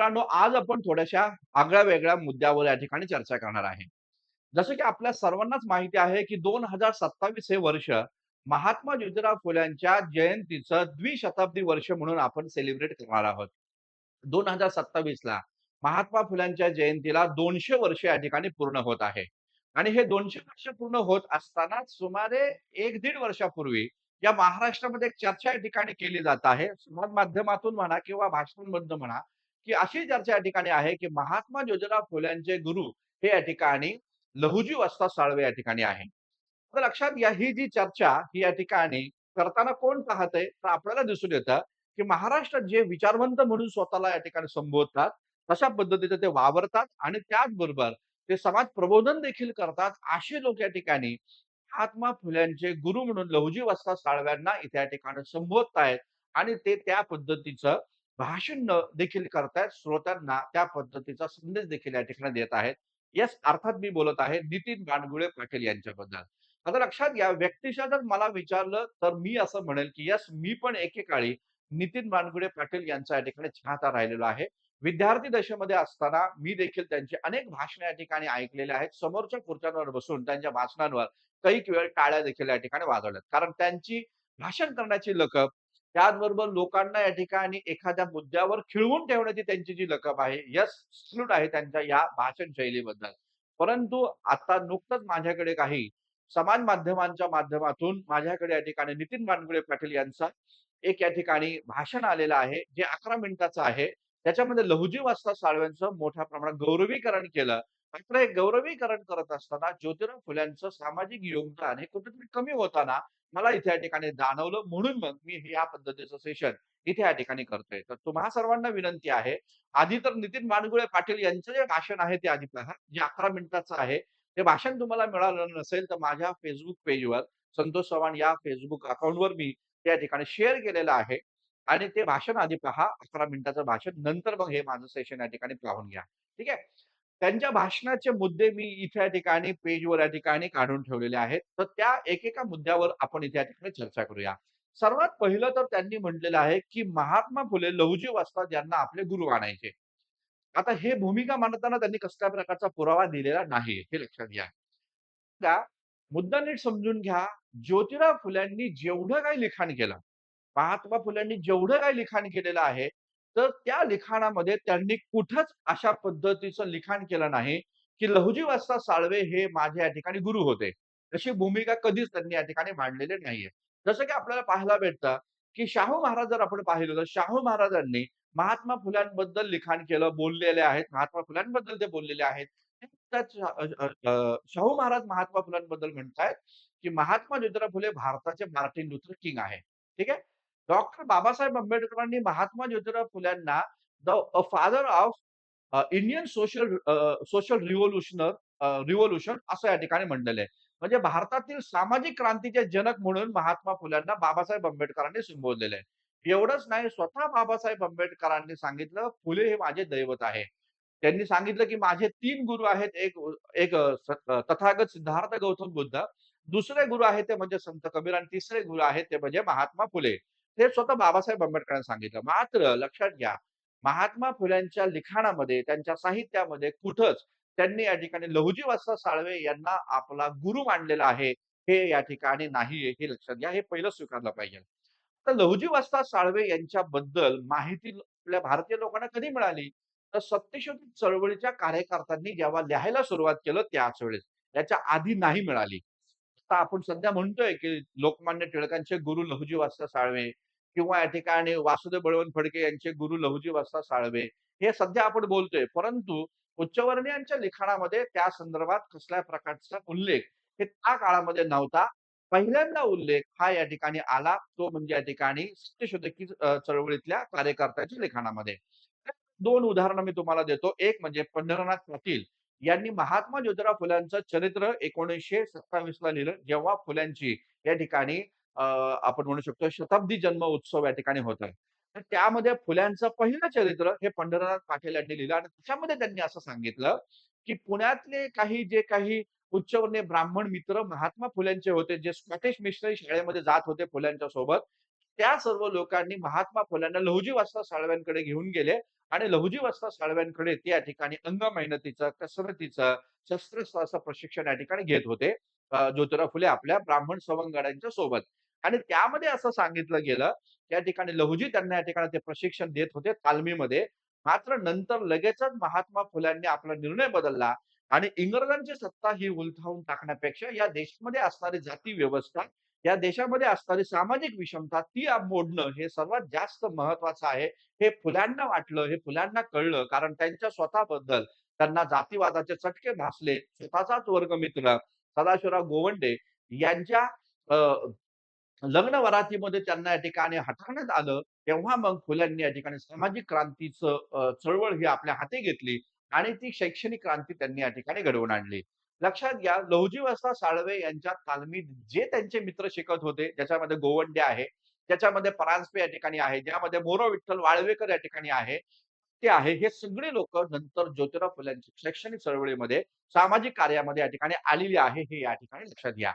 मित्रांनो, आज आपण थोड्याशा आगळ्या-वेगळ्या मुद्द्यावर या ठिकाणी चर्चा करणार आहे. जसं की आपल्या सर्वांनाच माहिती आहे, की 2027 हे वर्ष महात्मा ज्योतिराव फुल्यांच्या जयंतीचं द्विशताब्दी वर्ष म्हणून आपण सेलिब्रेट करणार आहोत. 2027 ला महात्मा फुल्यांच्या जयंतीला 200 वर्ष या ठिकाणी पूर्ण होत आहे. आणि हे 200 वर्ष पूर्ण होत असताना सुमारे 1-1.5 वर्षापूर्वी या महाराष्ट्रामध्ये एक चर्चा या ठिकाणी केली जात आहे. समाज माध्यमातून म्हणा किंवा भाषणांमधनं म्हणा, की अशी चर्चा या ठिकाणी आहे, की महात्मा ज्योतिराव फुल्यांचे गुरु हे या ठिकाणी लहुजी वस्ताद साळवे या ठिकाणी आहे. तर लक्षात घ्या ही जी चर्चा ही या ठिकाणी करताना कोण पाहतंय? तर आपल्याला दिसून येतं, की महाराष्ट्रात जे विचारवंत म्हणून स्वतःला या ठिकाणी संबोधतात, तशा पद्धतीने ते वावरतात आणि त्याचबरोबर ते समाज प्रबोधन देखील करतात. असे लोक या ठिकाणी महात्मा फुल्यांचे गुरु म्हणून लहुजी वस्ताद साळव्यांना इथे या ठिकाणी संबोधतायत आणि ते त्या पद्धतीचं भाषण देखील करतायत. श्रोत्यांना त्या पद्धतीचा संदेश देखील या ठिकाणी देत आहेत. येस, अर्थात मी बोलत आहे नितीन बानगुळे पाटील यांच्याबद्दल. आता लक्षात घ्या, व्यक्तिशः जर मला विचारलं, तर मी असं म्हणेल, की येस, मी पण एकेकाळी नितीन बानगुडे पाटील यांचा या ठिकाणी चाहता राहिलेलो आहे. विद्यार्थी दशेमध्ये असताना मी देखील त्यांची अनेक भाषणे या ठिकाणी ऐकलेली आहेत. समोरच्या खुर्च्यांवर बसून त्यांच्या भाषणांवर कैक वेळ टाळ्या देखील या ठिकाणी वाजवल्यात. कारण त्यांची भाषण करण्याची लकब, त्याचबरोबर लोकांना या ठिकाणी एखाद्या मुद्द्यावर खिळवून ठेवण्याची त्यांची जी लकब आहे, येस, सॅल्यूट आहे त्यांच्या या भाषण शैलीबद्दल. परंतु आता नुकतंच माझ्याकडे काही समाज माध्यमांच्या माध्यमातून माझ्याकडे या ठिकाणी नितीन बानगुडे पाटील यांचा एक या ठिकाणी भाषण आलेलं आहे, जे 11 मिनिटाचं आहे. त्याच्यामध्ये लहुजी वस्ताद साळव्यांचं मोठ्या प्रमाणात गौरवीकरण केलं. मात्र हे गौरवीकरण करत असताना ज्योतिराव फुल्यांचं सामाजिक योगदान हे कुठेतरी कमी होताना मला इथे या ठिकाणी जाणवलं. म्हणून मग मी या पद्धतीचं सेशन इथे या ठिकाणी करतोय. तर तुम्हा सर्वांना विनंती आहे, आधी तर नितीन बानगुळे पाटील यांचं जे भाषण आहे ते आधी पहा, जे 11 मिनिटाचं आहे. ते भाषण तुम्हाला मिळालं नसेल, तर माझ्या Facebook पेजवर संतोष चव्हाण या Facebook अकाउंटवर मी त्या ठिकाणी शेअर केलेलं आहे आणि ते भाषण आधी पहा. 11 मिनिटाचं भाषण. नंतर मग हे माझं सेशन या ठिकाणी पाहून घ्या. ठीक आहे. त्यांच्या भाषणाचे मुद्दे मी इथे या ठिकाणी पेजवर या ठिकाणी काढून ठेवलेले आहेत. तर त्या एकेका मुद्द्यावर आपण इथे या ठिकाणी चर्चा करूया. सर्वात पहिलं तर त्यांनी म्हटलेलं आहे, की महात्मा फुले लहुजी वस्ताद यांना आपले गुरु मानायचे. आता हे भूमिका मांडताना त्यांनी कसल्याही प्रकारचा पुरावा दिलेला नाही, हे लक्षात घ्या. का मुद्दा नीट समजून घ्या. ज्योतिराव फुल्यांनी जेवढं काही लिखाण केलं, महात्मा फुल्यांनी जेवढं काही लिखाण केलेलं आहे, तर त्या लिखाणामध्ये त्यांनी कुठंच अशा पद्धतीचं लिखाण केलं नाही, की लहुजी वस्ताद साळवे हे माझे या ठिकाणी गुरु होते. अशी भूमिका कधीच त्यांनी या ठिकाणी मांडलेली नाहीये. जसं की आपल्याला पाहायला भेटतं, की शाहू महाराज जर आपण पाहिलं तर शाहू महाराजांनी महात्मा फुल्यांबद्दल लिखाण केलं, बोललेले आहेत. महात्मा फुल्यांबद्दल ते बोललेले आहेत. त्याच शाहू महाराज महात्मा फुल्यांबद्दल म्हणतायत, की महात्मा ज्योतिराव फुले भारताचे मार्टिन लुथर किंग आहे. ठीक आहे. डॉक्टर बाबासाहेब आंबेडकरांनी महात्मा ज्योतिराव फुल्यांना father of Indian social revolution असं या ठिकाणी म्हटलेलं आहे. म्हणजे भारतातील सामाजिक क्रांतीचे जनक म्हणून महात्मा फुल्यांना बाबासाहेब आंबेडकरांनी संबोधलेलं आहे. एवढंच नाही, स्वतः बाबासाहेब आंबेडकरांनी सांगितलं, "फुले हे माझे दैवत आहे." त्यांनी सांगितलं, की माझे 3 गुरु आहेत. एक एक तथागत सिद्धार्थ गौतम बुद्ध, दुसरे गुरु आहेत ते म्हणजे संत कबीर आणि तिसरे गुरु आहेत ते म्हणजे महात्मा फुले. हे स्वतः बाबासाहेब आंबेडकरांनी सांगितलं. मात्र लक्षात घ्या, महात्मा फुल्यांच्या लिखाणामध्ये, त्यांच्या साहित्यामध्ये कुठंच त्यांनी या ठिकाणी लहुजी वस्ताद साळवे यांना आपला गुरु मानलेला आहे, हे या ठिकाणी नाहीये, हे लक्षात घ्या. हे पहिलं स्वीकारलं पाहिजे. तर लहुजी वस्ताद साळवे यांच्याबद्दल माहिती आपल्या भारतीय लोकांना कधी मिळाली? तर सत्यशोधक चळवळीच्या कार्यकर्त्यांनी जेव्हा लिहायला सुरुवात केलं त्याच वेळेस. त्याच्या आधी नाही मिळाली. आता आपण सध्या म्हणतोय, की लोकमान्य टिळकांचे गुरु लहुजी वस्ताद साळवे किंवा या ठिकाणी वासुदेव बळवंत फडके यांचे गुरु लहुजी वस्ताद साळवे. हे सध्या आपण बोलतोय. परंतु उच्चवर्णीयांच्या लिखाणामध्ये त्या संदर्भात कसल्याही प्रकारचा उल्लेख हे त्या काळामध्ये नव्हता. पहिल्यांदा उल्लेख हा या ठिकाणी आला, तो म्हणजे या ठिकाणी सत्यशोधकी चळवळीतल्या कार्यकर्त्याच्या लिखाणामध्ये. 2 उदाहरणं मी तुम्हाला देतो. एक म्हणजे पंढरनाथ पाटील यांनी महात्मा ज्योतिराव फुल्यांचं चरित्र 1927 ला लिहिलं. जेव्हा फुल्यांची या ठिकाणी आपण म्हणू शकतो शताब्दी जन्म उत्सव या ठिकाणी होत आहे. तर त्यामध्ये फुल्यांचं पहिलं चरित्र हे पंढरनाथ पाटील यांनी लिहिलं आणि त्याच्यामध्ये त्यांनी असं सांगितलं, की पुण्यातले जे काही उच्चवर्णीय ब्राह्मण मित्र महात्मा फुल्यांचे होते, जे स्कॉटिश मिशनरी शाळेमध्ये जात होते फुल्यांच्या सोबत. त्या सर्व लोकांनी महात्मा फुल्यांना लहुजी वस्ताद साळव्यांकडे घेऊन गेले आणि लहुजी वस्ताद साळव्यांकडे ते या ठिकाणी अंग मेहनतीचं, कसरतीचं, शस्त्रास्त्राचं प्रशिक्षण या ठिकाणी घेत होते. ज्योतिराव फुले आपल्या ब्राह्मण सवंगड्यांच्या सोबत. आणि त्यामध्ये असं सांगितलं गेलं, त्या ठिकाणी लहुजी त्यांना या ठिकाणी ते प्रशिक्षण देत होते तालमीमध्ये. मात्र नंतर लगेचच महात्मा फुल्यांनी आपला निर्णय बदलला आणि इंग्रजांची सत्ता ही उलथावून टाकण्यापेक्षा या देशामध्ये असणारी जाती व्यवस्था, या देशामध्ये असणारी सामाजिक विषमता ती मोडणं हे सर्वात जास्त महत्वाचं आहे. हे फुल्यांना वाटलं, हे फुल्यांना कळलं. कारण त्यांच्या स्वतःबद्दल त्यांना जातीवादाचे चटके भासले. स्वतःचाच वर्गमित्र सदाशिवराव गोवंडे यांच्या अ, लग्न वरातीमध्ये त्यांना या ठिकाणी हटवण्यात आलं. तेव्हा मग फुल्यांनी या ठिकाणी सामाजिक क्रांतीचं चळवळ ही आपल्या हाती घेतली आणि ती शैक्षणिक क्रांती त्यांनी या ठिकाणी घडवून आणली. लक्षात घ्या, लहुजी वस्ताद साळवे यांच्या तालमीत जे त्यांचे मित्र शिकत होते, ज्याच्यामध्ये गोवंडे आहे, त्याच्यामध्ये परांजपे या ठिकाणी आहे, ज्यामध्ये मोरो विठ्ठल वाळवेकर या ठिकाणी आहे, ते आहे. हे सगळे लोकं नंतर ज्योतिराव फुल्यांच्या शैक्षणिक चळवळीमध्ये, सामाजिक कार्यामध्ये या ठिकाणी आलेली आहे, हे या ठिकाणी लक्षात घ्या.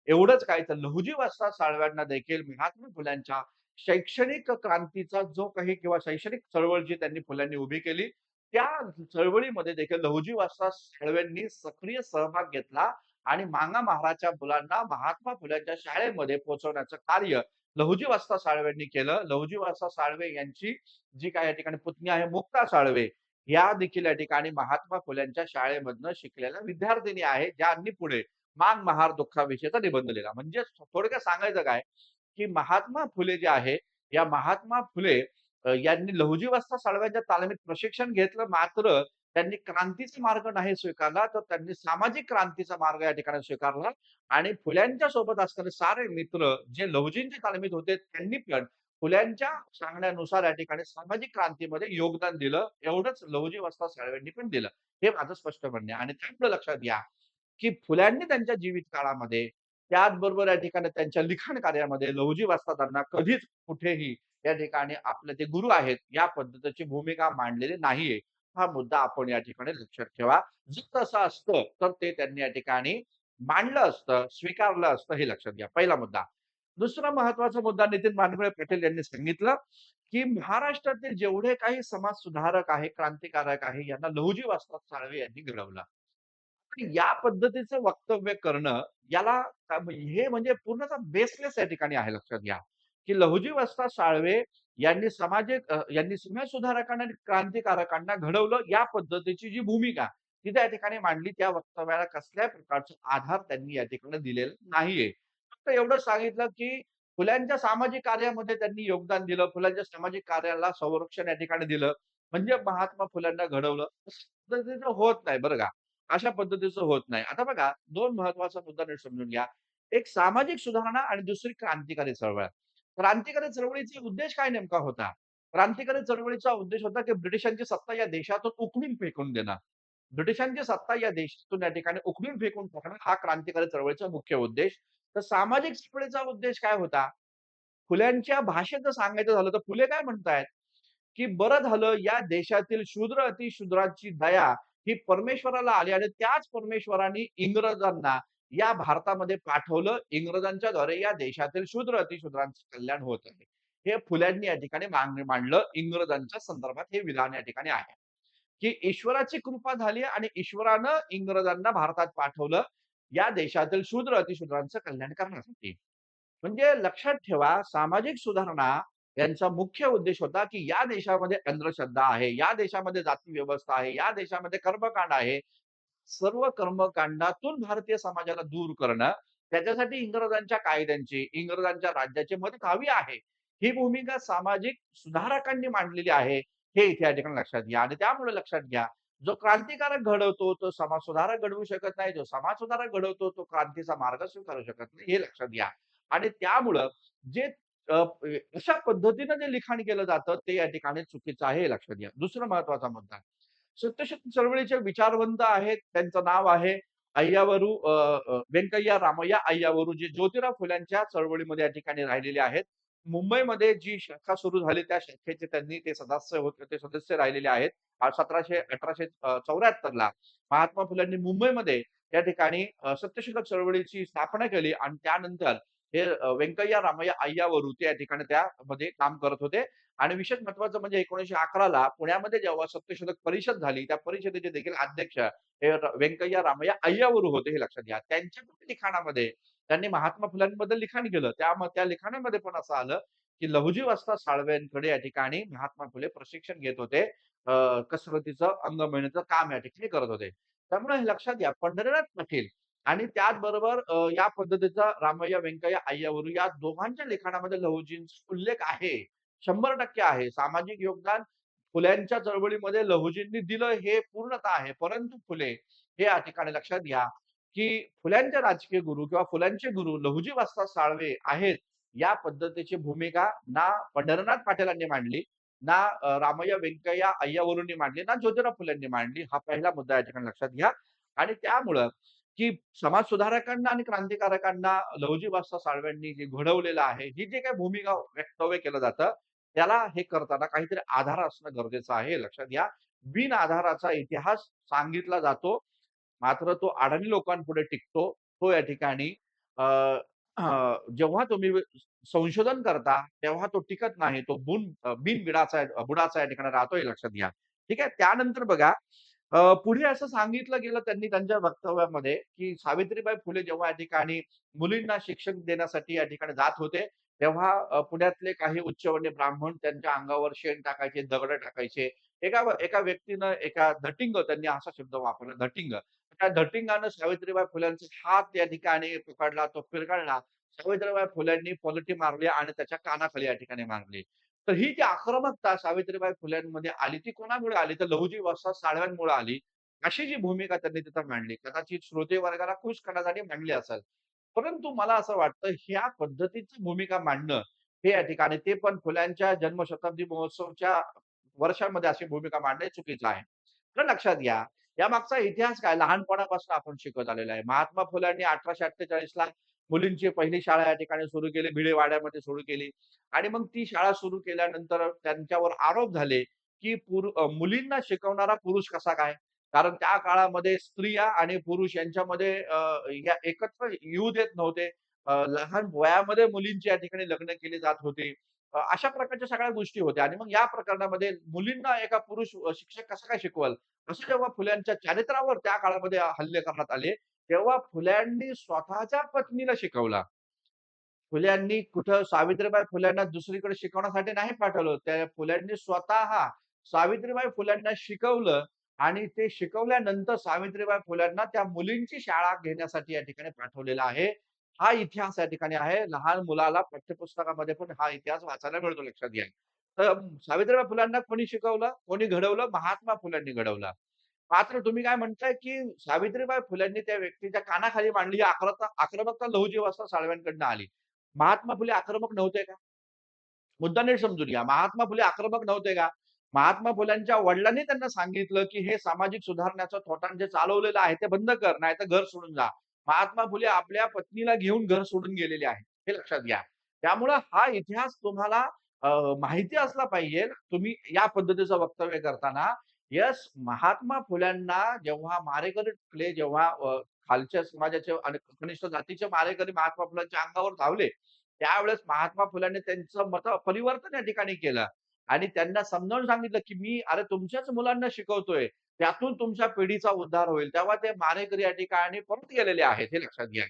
एवढंच काय तर लहुजी वस्ताद साळव्यांना देखील महात्मा फुल्यांच्या शैक्षणिक क्रांतीचा जो काही किंवा शैक्षणिक चळवळ जी त्यांनी फुल्यांनी उभी केली, त्या चळवळीमध्ये देखील लहुजी वस्ताद साळव्यांनी सक्रिय सहभाग घेतला आणि मांगा महाराजच्या मुलांना महात्मा फुल्यांच्या शाळेमध्ये पोहोचवण्याचं कार्य लहुजी वस्ताद साळव्यांनी केलं. लहुजी वस्ताद साळवे यांची जी काही या ठिकाणी पुतणी आहे मुक्ता साळवे, या देखील या ठिकाणी महात्मा फुल्यांच्या शाळेमधनं शिकलेल्या विद्यार्थिनी आहे, ज्यांनी पुढे मान महार दुःखाविषयीचा निबंध लिहिला. म्हणजे थोडक्यात सांगायचं काय, की महात्मा फुले जे आहे, या महात्मा फुले यांनी लहुजी वस्ताद साळव्यांच्या तालमीत प्रशिक्षण घेतलं. मात्र त्यांनी क्रांतीचा मार्ग नाही स्वीकारला, तर त्यांनी सामाजिक क्रांतीचा मार्ग या ठिकाणी स्वीकारला आणि फुल्यांच्या सोबत असणारे सारे मित्र जे लहुजींच्या तालमीत होते, त्यांनी पण फुल्यांच्या सांगण्यानुसार या ठिकाणी सामाजिक क्रांतीमध्ये योगदान दिलं. एवढंच लहुजी वस्ताद साळव्यांनी पण दिलं. हे माझं स्पष्ट म्हणणं आहे आणि त्यामुळे लक्षात घ्या, की फुल्यांनी त्यांच्या जीवित काळामध्ये त्याचबरोबर या ठिकाणी त्यांच्या लिखाण कार्यामध्ये लहुजी वस्तादांना कधीच कुठेही या ठिकाणी आपले ते गुरु आहेत, या पद्धतीची भूमिका मांडलेली नाहीये. हा मुद्दा आपण या ठिकाणी लक्षात ठेवा. जर तसं असतं, तर ते त्यांनी या ठिकाणी मांडलं असतं, स्वीकारलं असतं, हे लक्षात घ्या. पहिला मुद्दा. दुसरा महत्वाचा मुद्दा नितीन मांडगुळे पाटील यांनी सांगितलं, की महाराष्ट्रातील जेवढे काही समाज सुधारक आहे, क्रांतिकारक आहे, यांना लहुजी वस्ताद साळवे यांनी घडवलं. या पद्धतीचं वक्तव्य करणं, याला हे म्हणजे पूर्णतः बेसलेस या ठिकाणी आहे लक्षात घ्या, की लहुजी वस्ताद साळवे यांनी समाज सुधारकांना आणि क्रांतिकारकांना घडवलं या पद्धतीची जी भूमिका ती त्या ठिकाणी मांडली, त्या वक्तव्याला कसल्याही प्रकारचा आधार त्यांनी या ठिकाणी दिलेला नाहीये. फक्त एवढंच सांगितलं, की फुल्यांच्या सामाजिक कार्यामध्ये त्यांनी योगदान दिलं. फुलांच्या सामाजिक कार्याला संरक्षण या ठिकाणी दिलं. म्हणजे महात्मा फुल्यांना घडवलं. असं पद्धतीचं होत नाही बरं का. अशा पद्धतीचं होत नाही. आता बघा 2 महत्त्वाचा मुद्दा नीट समजून घ्या. एक सामाजिक सुधारणा आणि दुसरी क्रांतिकारी चळवळ. क्रांतिकारी चळवळीचा उद्देश काय नेमका होता? क्रांतिकारी चळवळीचा उद्देश होता, की ब्रिटिशांची सत्ता या देशातून उखडून फेकून देणं. ब्रिटिशांची सत्ता या देशातून या ठिकाणी उखडून फेकून टाकणं हा क्रांतिकारी चळवळीचा मुख्य उद्देश. तर सामाजिक चळवळीचा उद्देश काय होता? फुल्यांच्या भाषेत जर सांगायचं झालं, तर फुले काय म्हणतायत? की बरं झालं या देशातील शूद्र अतिशूद्राची दया ही परमेश्वराला आली आणि त्याच परमेश्वराने इंग्रजांना या भारतामध्ये पाठवलं. इंग्रजांच्याद्वारे या देशातील शूद्र अतिशूद्रांचं कल्याण होत आहे. हे फुल्यांनी या ठिकाणी मांडलं. इंग्रजांच्या संदर्भात हे विधान या ठिकाणी आहे, की ईश्वराची कृपा झाली आणि ईश्वरानं इंग्रजांना भारतात पाठवलं, या देशातील शूद्र अतिशूद्रांचं कल्याण करण्यासाठी. म्हणजे लक्षात ठेवा, सामाजिक सुधारणा यांचा मुख्य उद्देश होता, की या देशामध्ये अंधश्रद्धा आहे, या देशामध्ये जाती व्यवस्था आहे, या देशामध्ये कर्मकांड आहे. सर्व कर्मकांडातून भारतीय समाजाला दूर करणं, त्याच्यासाठी इंग्रजांच्या कायद्यांची, इंग्रजांच्या राज्याची मदत हवी आहे. ही भूमिका सामाजिक सुधारकांनी मांडलेली आहे. हे इथे या ठिकाणी लक्षात घ्या आणि त्यामुळे लक्षात घ्या, जो क्रांतिकारक घडवतो, तो समाज सुधारक घडवू शकत नाही. जो समाज सुधारक घडवतो, तो क्रांतीचा मार्ग स्वीकारू शकत नाही. हे लक्षात घ्या. आणि त्यामुळं जे अ, अशा पद्धतीनं जे लिखाण केलं जातं, ते या ठिकाणी चुकीचं आहे, हे लक्षात घ्या. दुसरा महत्त्वाचा मुद्दा. सत्यशोधक चळवळीचे विचारवंत आहेत. त्यांचं नाव आहे अय्यावरू व्यंकय्या रामय्या अय्यावरू, जे ज्योतिराव फुल्यांच्या चळवळीमध्ये या ठिकाणी राहिलेले आहेत. मुंबईमध्ये जी शाखा सुरू झाली, त्या शाखेचे त्यांनी ते सदस्य होते, ते सदस्य राहिलेले आहेत. 1874 ला महात्मा फुल्यांनी मुंबईमध्ये या ठिकाणी सत्यशोधक चळवळीची स्थापना केली आणि त्यानंतर हे व्यंकय्या रामय्या अय्यावरू ते या ठिकाणी त्यामध्ये काम करत होते आणि विशेष महत्त्वाचं म्हणजे 1911 ला पुण्यामध्ये जेव्हा सत्यशोधक परिषद झाली, त्या परिषदेचे देखील अध्यक्ष हे व्यंकय्या रामय्या अय्यावरू होते, हे लक्षात घ्या. त्यांच्या पण लिखाणामध्ये त्यांनी महात्मा फुल्यांबद्दल लिखाण केलं. त्या लिखाणामध्ये पण असं आलं, की लहुजी वस्ताद साळवेंकडे या ठिकाणी महात्मा फुले प्रशिक्षण घेत होते. कसरतीचं, अंगमेहनतीचं काम या ठिकाणी करत होते. त्यामुळे हे लक्षात घ्या, पंढरीनाथ पाटील आणि त्याचबरोबर या पद्धतीचा रामय्या व्यंकय्या अय्यावरू या दोघांच्या लिखाणामध्ये लहुजींचा उल्लेख आहे. 100% आहे. सामाजिक योगदान फुल्यांच्या चळवळीमध्ये लहुजींनी दिलं हे पूर्णतः आहे. परंतु फुले हे या ठिकाणी लक्षात घ्या, की फुल्यांचे राजकीय गुरु किंवा फुल्यांचे गुरु लहुजी वस्ताद साळवे आहेत. या पद्धतीची भूमिका ना पंढरीनाथ पाटीलांनी मांडली, ना रामय्या व्यंकय्या अय्यावरूंनी मांडली, ना ज्योतिराव फुलेंनी मांडली. हा पहिला मुद्दा या ठिकाणी लक्षात घ्या. आणि त्यामुळं की समाज सुधारकांना आणि क्रांतिकारकांना लहुजी वस्ताद साळव्यांनी जे घडवलेलं आहे, ही जी काही भूमिका वक्तव्य केलं जातं, त्याला हे करताना काहीतरी आधार असणं गरजेचं आहे, हे लक्षात घ्या. बिन आधाराचा इतिहास सांगितला जातो, मात्र तो अडाणी लोकांपुढे टिकतो. तो या ठिकाणी अ, जेव्हा तुम्ही संशोधन करता, तेव्हा तो टिकत नाही. तो बुडाचा या ठिकाणी राहतो, हे लक्षात घ्या. ठीक आहे. त्यानंतर बघा पुढे असं सांगितलं गेलं त्यांनी त्यांच्या वक्तव्यामध्ये, की सावित्रीबाई फुले जेव्हा या ठिकाणी मुलींना शिक्षण देण्यासाठी या ठिकाणी जात होते, तेव्हा पुण्यातले काही उच्चवर्णीय ब्राह्मण त्यांच्या अंगावर शेण टाकायचे, दगडं टाकायचे. एका एका व्यक्तीनं एका धटिंग त्यांनी असा शब्द वापरला धटिंग. त्या धटिंगानं सावित्रीबाई फुल्यांचा हात या ठिकाणी पकडला, तो पिरघळला. सावित्रीबाई फुल्यांनी पलटी मारली आणि त्याच्या कानाखाली या ठिकाणी मारली. तर ही जी आक्रमकता सावित्रीबाई फुल्यांमध्ये आली, ती कोणामुळे आली? तर लहुजी वस्ताद साळव्यांमुळे आली. अशी जी भूमिका त्यांनी तिथं मांडली. कदाचित श्रोते वर्गाला खुश करण्यासाठी मांडली असेल. परंतु मला असं वाटतं, ह्या पद्धतीची भूमिका मांडणं, हे या ठिकाणी ते पण फुल्यांच्या जन्मशताब्दी महोत्सवच्या वर्षामध्ये अशी भूमिका मांडणे चुकीचं आहे. तर लक्षात घ्या, यामागचा इतिहास काय लहानपणापासून आपण शिकत आलेलो आहे. महात्मा फुल्यांनी 1848 ला मुलींची पहिली शाळा या ठिकाणी सुरू केली, भिडेवाड्यामध्ये सुरू केली आणि मग ती शाळा सुरू केल्यानंतर त्यांच्यावर आरोप झाले, की मुलींना शिकवणारा पुरुष कसा काय? कारण त्या काळामध्ये स्त्रिया आणि पुरुष यांच्यामध्ये या एकत्र येऊ देत नव्हते. लहान वयामध्ये मुलींची या ठिकाणी लग्न केली जात होती. अशा प्रकारच्या सगळ्या गोष्टी होत्या आणि मग या प्रकरणामध्ये मुलींना एका पुरुष शिक्षक कसं काय शिकवल? असं जेव्हा फुल्यांच्या चारित्र्यावर त्या काळामध्ये हल्ले करण्यात आले, तेव्हा फुल्यांनी स्वतःच्या पत्नीला शिकवला. फुल्यांनी कुठं सावित्रीबाई फुल्यांना दुसरीकडे शिकवण्यासाठी नाही पाठवलं. त्या फुल्यांनी स्वतः सावित्रीबाई फुल्यांना शिकवलं आणि ते शिकवल्यानंतर सावित्रीबाई फुल्यांना त्या मुलींची शाळा घेण्यासाठी या ठिकाणी पाठवलेला आहे. हा इतिहास या ठिकाणी आहे. लहान मुलाला पाठ्यपुस्तकामध्ये पण हा इतिहास वाचायला मिळतो लक्षात घ्या. तर सावित्रीबाई फुल्यांना कोणी शिकवलं? कोणी घडवलं? महात्मा फुल्यांनी घडवलं. मात्र तुम्ही काय म्हणताय, की सावित्रीबाई फुल्यांनी त्या व्यक्तीच्या कानाखाली मांडली ही आक्रमकता लहुजी वस्ताद साळव्यांकडनं आली. महात्मा फुले आक्रमक नव्हते का? मुद्दा नीट समजून घ्या. महात्मा फुले आक्रमक नव्हते का? महात्मा फुल्यांच्या वडिलांनी त्यांना सांगितलं, की हे सामाजिक सुधारण्याचं थोटांड जे चालवलेलं आहे ते बंद कर, नाहीतर घर सोडून जा. महात्मा फुले आपल्या पत्नीला घेऊन घर सोडून गेलेले आहेत. हे लक्षात घ्या. त्यामुळं हा इतिहास तुम्हाला अ, माहिती असला पाहिजे. तुम्ही या पद्धतीचं वक्तव्य करताना येस, महात्मा फुल्यांना जेव्हा मारेकरी टिकले, जेव्हा खालच्या समाजाचे आणि कनिष्ठ जातीचे मारेकरी महात्मा फुल्यांच्या अंगावर धावले, त्यावेळेस महात्मा फुल्यांनी त्यांचं मत परिवर्तन या ठिकाणी केलं आणि त्यांना समजावून सांगितलं, की मी अरे तुमच्याच मुलांना शिकवतोय. त्यातून तुमच्या पिढीचा उद्धार होईल. तेव्हा ते मारेकरी या ठिकाणी परत गेलेले आहेत, हे लक्षात घ्या.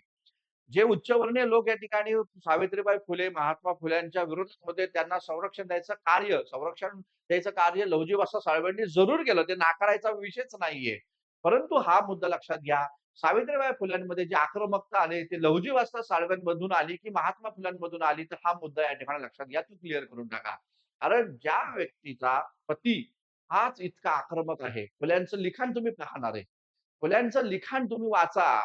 जे उच्चवर्णीय लोक या ठिकाणी सावित्रीबाई फुले, महात्मा फुल्यांच्या विरोधात होते, त्यांना संरक्षण द्यायचं कार्य लहुजी वस्ताद साळवेंनी जरूर केलं. ते नाकारायचा विषयच नाहीये. परंतु हा मुद्दा लक्षात घ्या. सावित्रीबाई फुल्यांमध्ये जी आक्रमकता आली, ती लहुजी वस्ताद साळव्यांमधून आली, की महात्मा फुल्यांमधून आली, तर हा मुद्दा या ठिकाणी लक्षात घ्या. तो क्लिअर करून टाका. कारण ज्या व्यक्तीचा पती हाच इतका आक्रमक आहे, फुल्यांचं लिखाण तुम्ही पाहणार आहे. फुल्यांचं लिखाण तुम्ही वाचा.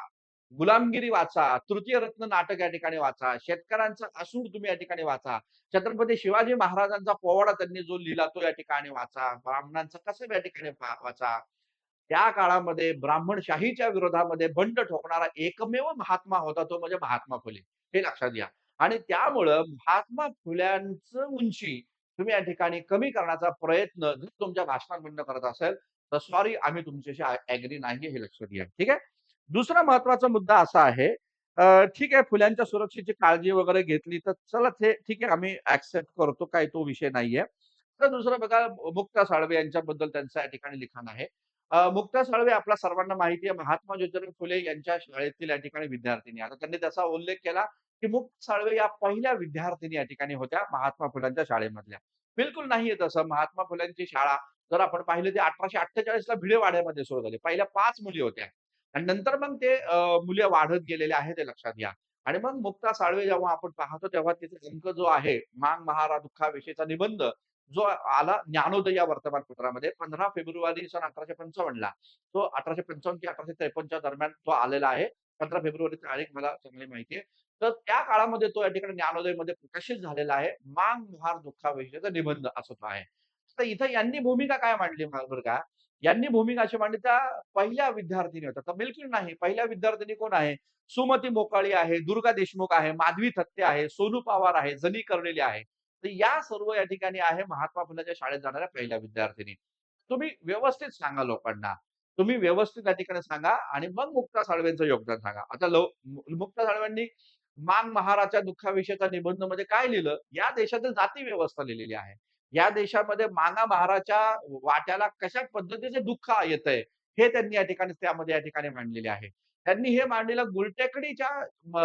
गुलामगिरी वाचा, तृतीय रत्न नाटक या ठिकाणी वाचा, शेतकऱ्यांचा असूड तुम्ही या ठिकाणी वाचा, छत्रपती शिवाजी महाराजांचा पोवाडा त्यांनी जो लिहिला तो या ठिकाणी वाचा, ब्राह्मणांचं कसब या ठिकाणी वाचा. त्या काळामध्ये ब्राह्मणशाहीच्या विरोधामध्ये बंड ठोकणारा एकमेव महात्मा होता तो म्हणजे महात्मा फुले. हे लक्षात घ्या. आणि त्यामुळं महात्मा फुल्यांचं उंची तुम्ही या ठिकाणी कमी करण्याचा प्रयत्न जर तुमच्या भाषणांमधनं करत असेल, तर सॉरी आम्ही तुमच्याशी ॲग्री नाहीये हे लक्षात घ्या. ठीक आहे. दुसरा महत्वाचा मुद्दा असा आहे, ठीक आहे फुल्यांच्या सुरक्षेची काळजी वगैरे घेतली तर चला ते ठीक आहे आम्ही एक्सेप्ट करतो काही तो विषय नाहीये. तर दुसरं बघा मुक्ता साळवे यांच्याबद्दल त्यांचं या ठिकाणी लिखाण आहे. मुक्ता साळवे आपल्या सर्वांना माहिती आहे महात्मा ज्योतिराव फुले यांच्या शाळेतील या ठिकाणी विद्यार्थिनी. आता त्यांनी त्याचा उल्लेख केला, की मुक्ता साळवे या पहिल्या विद्यार्थिनी या ठिकाणी होत्या महात्मा फुल्यांच्या शाळेमधल्या. बिलकुल नाहीये तसं. महात्मा फुल्यांची शाळा जर आपण पाहिलं ती 1848 ला भिडेवाड्यामध्ये सुरू झाली. पहिल्या 5 मुली होत्या आणि नंतर मग ते मुली वाढत गेलेल्या आहेत हे लक्षात घ्या. आणि मग मुक्ता साळवे जेव्हा आपण पाहतो तेव्हा तिचा अंक जो आहे, मांग महारा दुःखाविषयीचा निबंध जो आला ज्ञानोदय या वर्तमानपत्रामध्ये 15 फेब्रुवारी सन 1855 ला. तो 1855 की 1853 च्या दरम्यान तो आलेला आहे. 15 फेब्रुवारी तारीख मला चांगली माहिती आहे. तर त्या काळामध्ये तो या ठिकाणी ज्ञानोदयमध्ये प्रकाशित झालेला आहे. मांग महार दुःखाविषयीचा निबंध असं तो आहे. तर इथं यांनी भूमिका काय मांडली बरं का? यांनी भूमिका अशी मांडली त्या पहिल्या विद्यार्थिनी होत्या. तर बिलकुल नाही. पहिल्या विद्यार्थिनी कोण आहे? सुमती मोकाळी आहे, दुर्गा देशमुख आहे, माधवी थत्ते आहे, सोनू पवार आहे, जनी कर्डिले आहे. तर या सर्व या ठिकाणी आहे महात्मा फुलेच्या शाळेत जाणाऱ्या पहिल्या विद्यार्थिनी. तुम्ही व्यवस्थित सांगा लोकांना. तुम्ही व्यवस्थित त्या ठिकाणी सांगा आणि मग मुक्ता साळवेंचं योगदान सांगा. आता मुक्ता साळवेंनी मांग महाराच्या दुःखाविषयीचा निबंधमध्ये काय लिहिलं? या देशातील जाती व्यवस्था लिहिलेली आहे. या देशामध्ये मांगा महाराच्या वाट्याला कशा पद्धतीचे दुःख येतंय, हे त्यांनी या ठिकाणी त्यामध्ये या ठिकाणी मांडलेले आहे. त्यांनी हे मांडलेलं गुलटेकडीच्या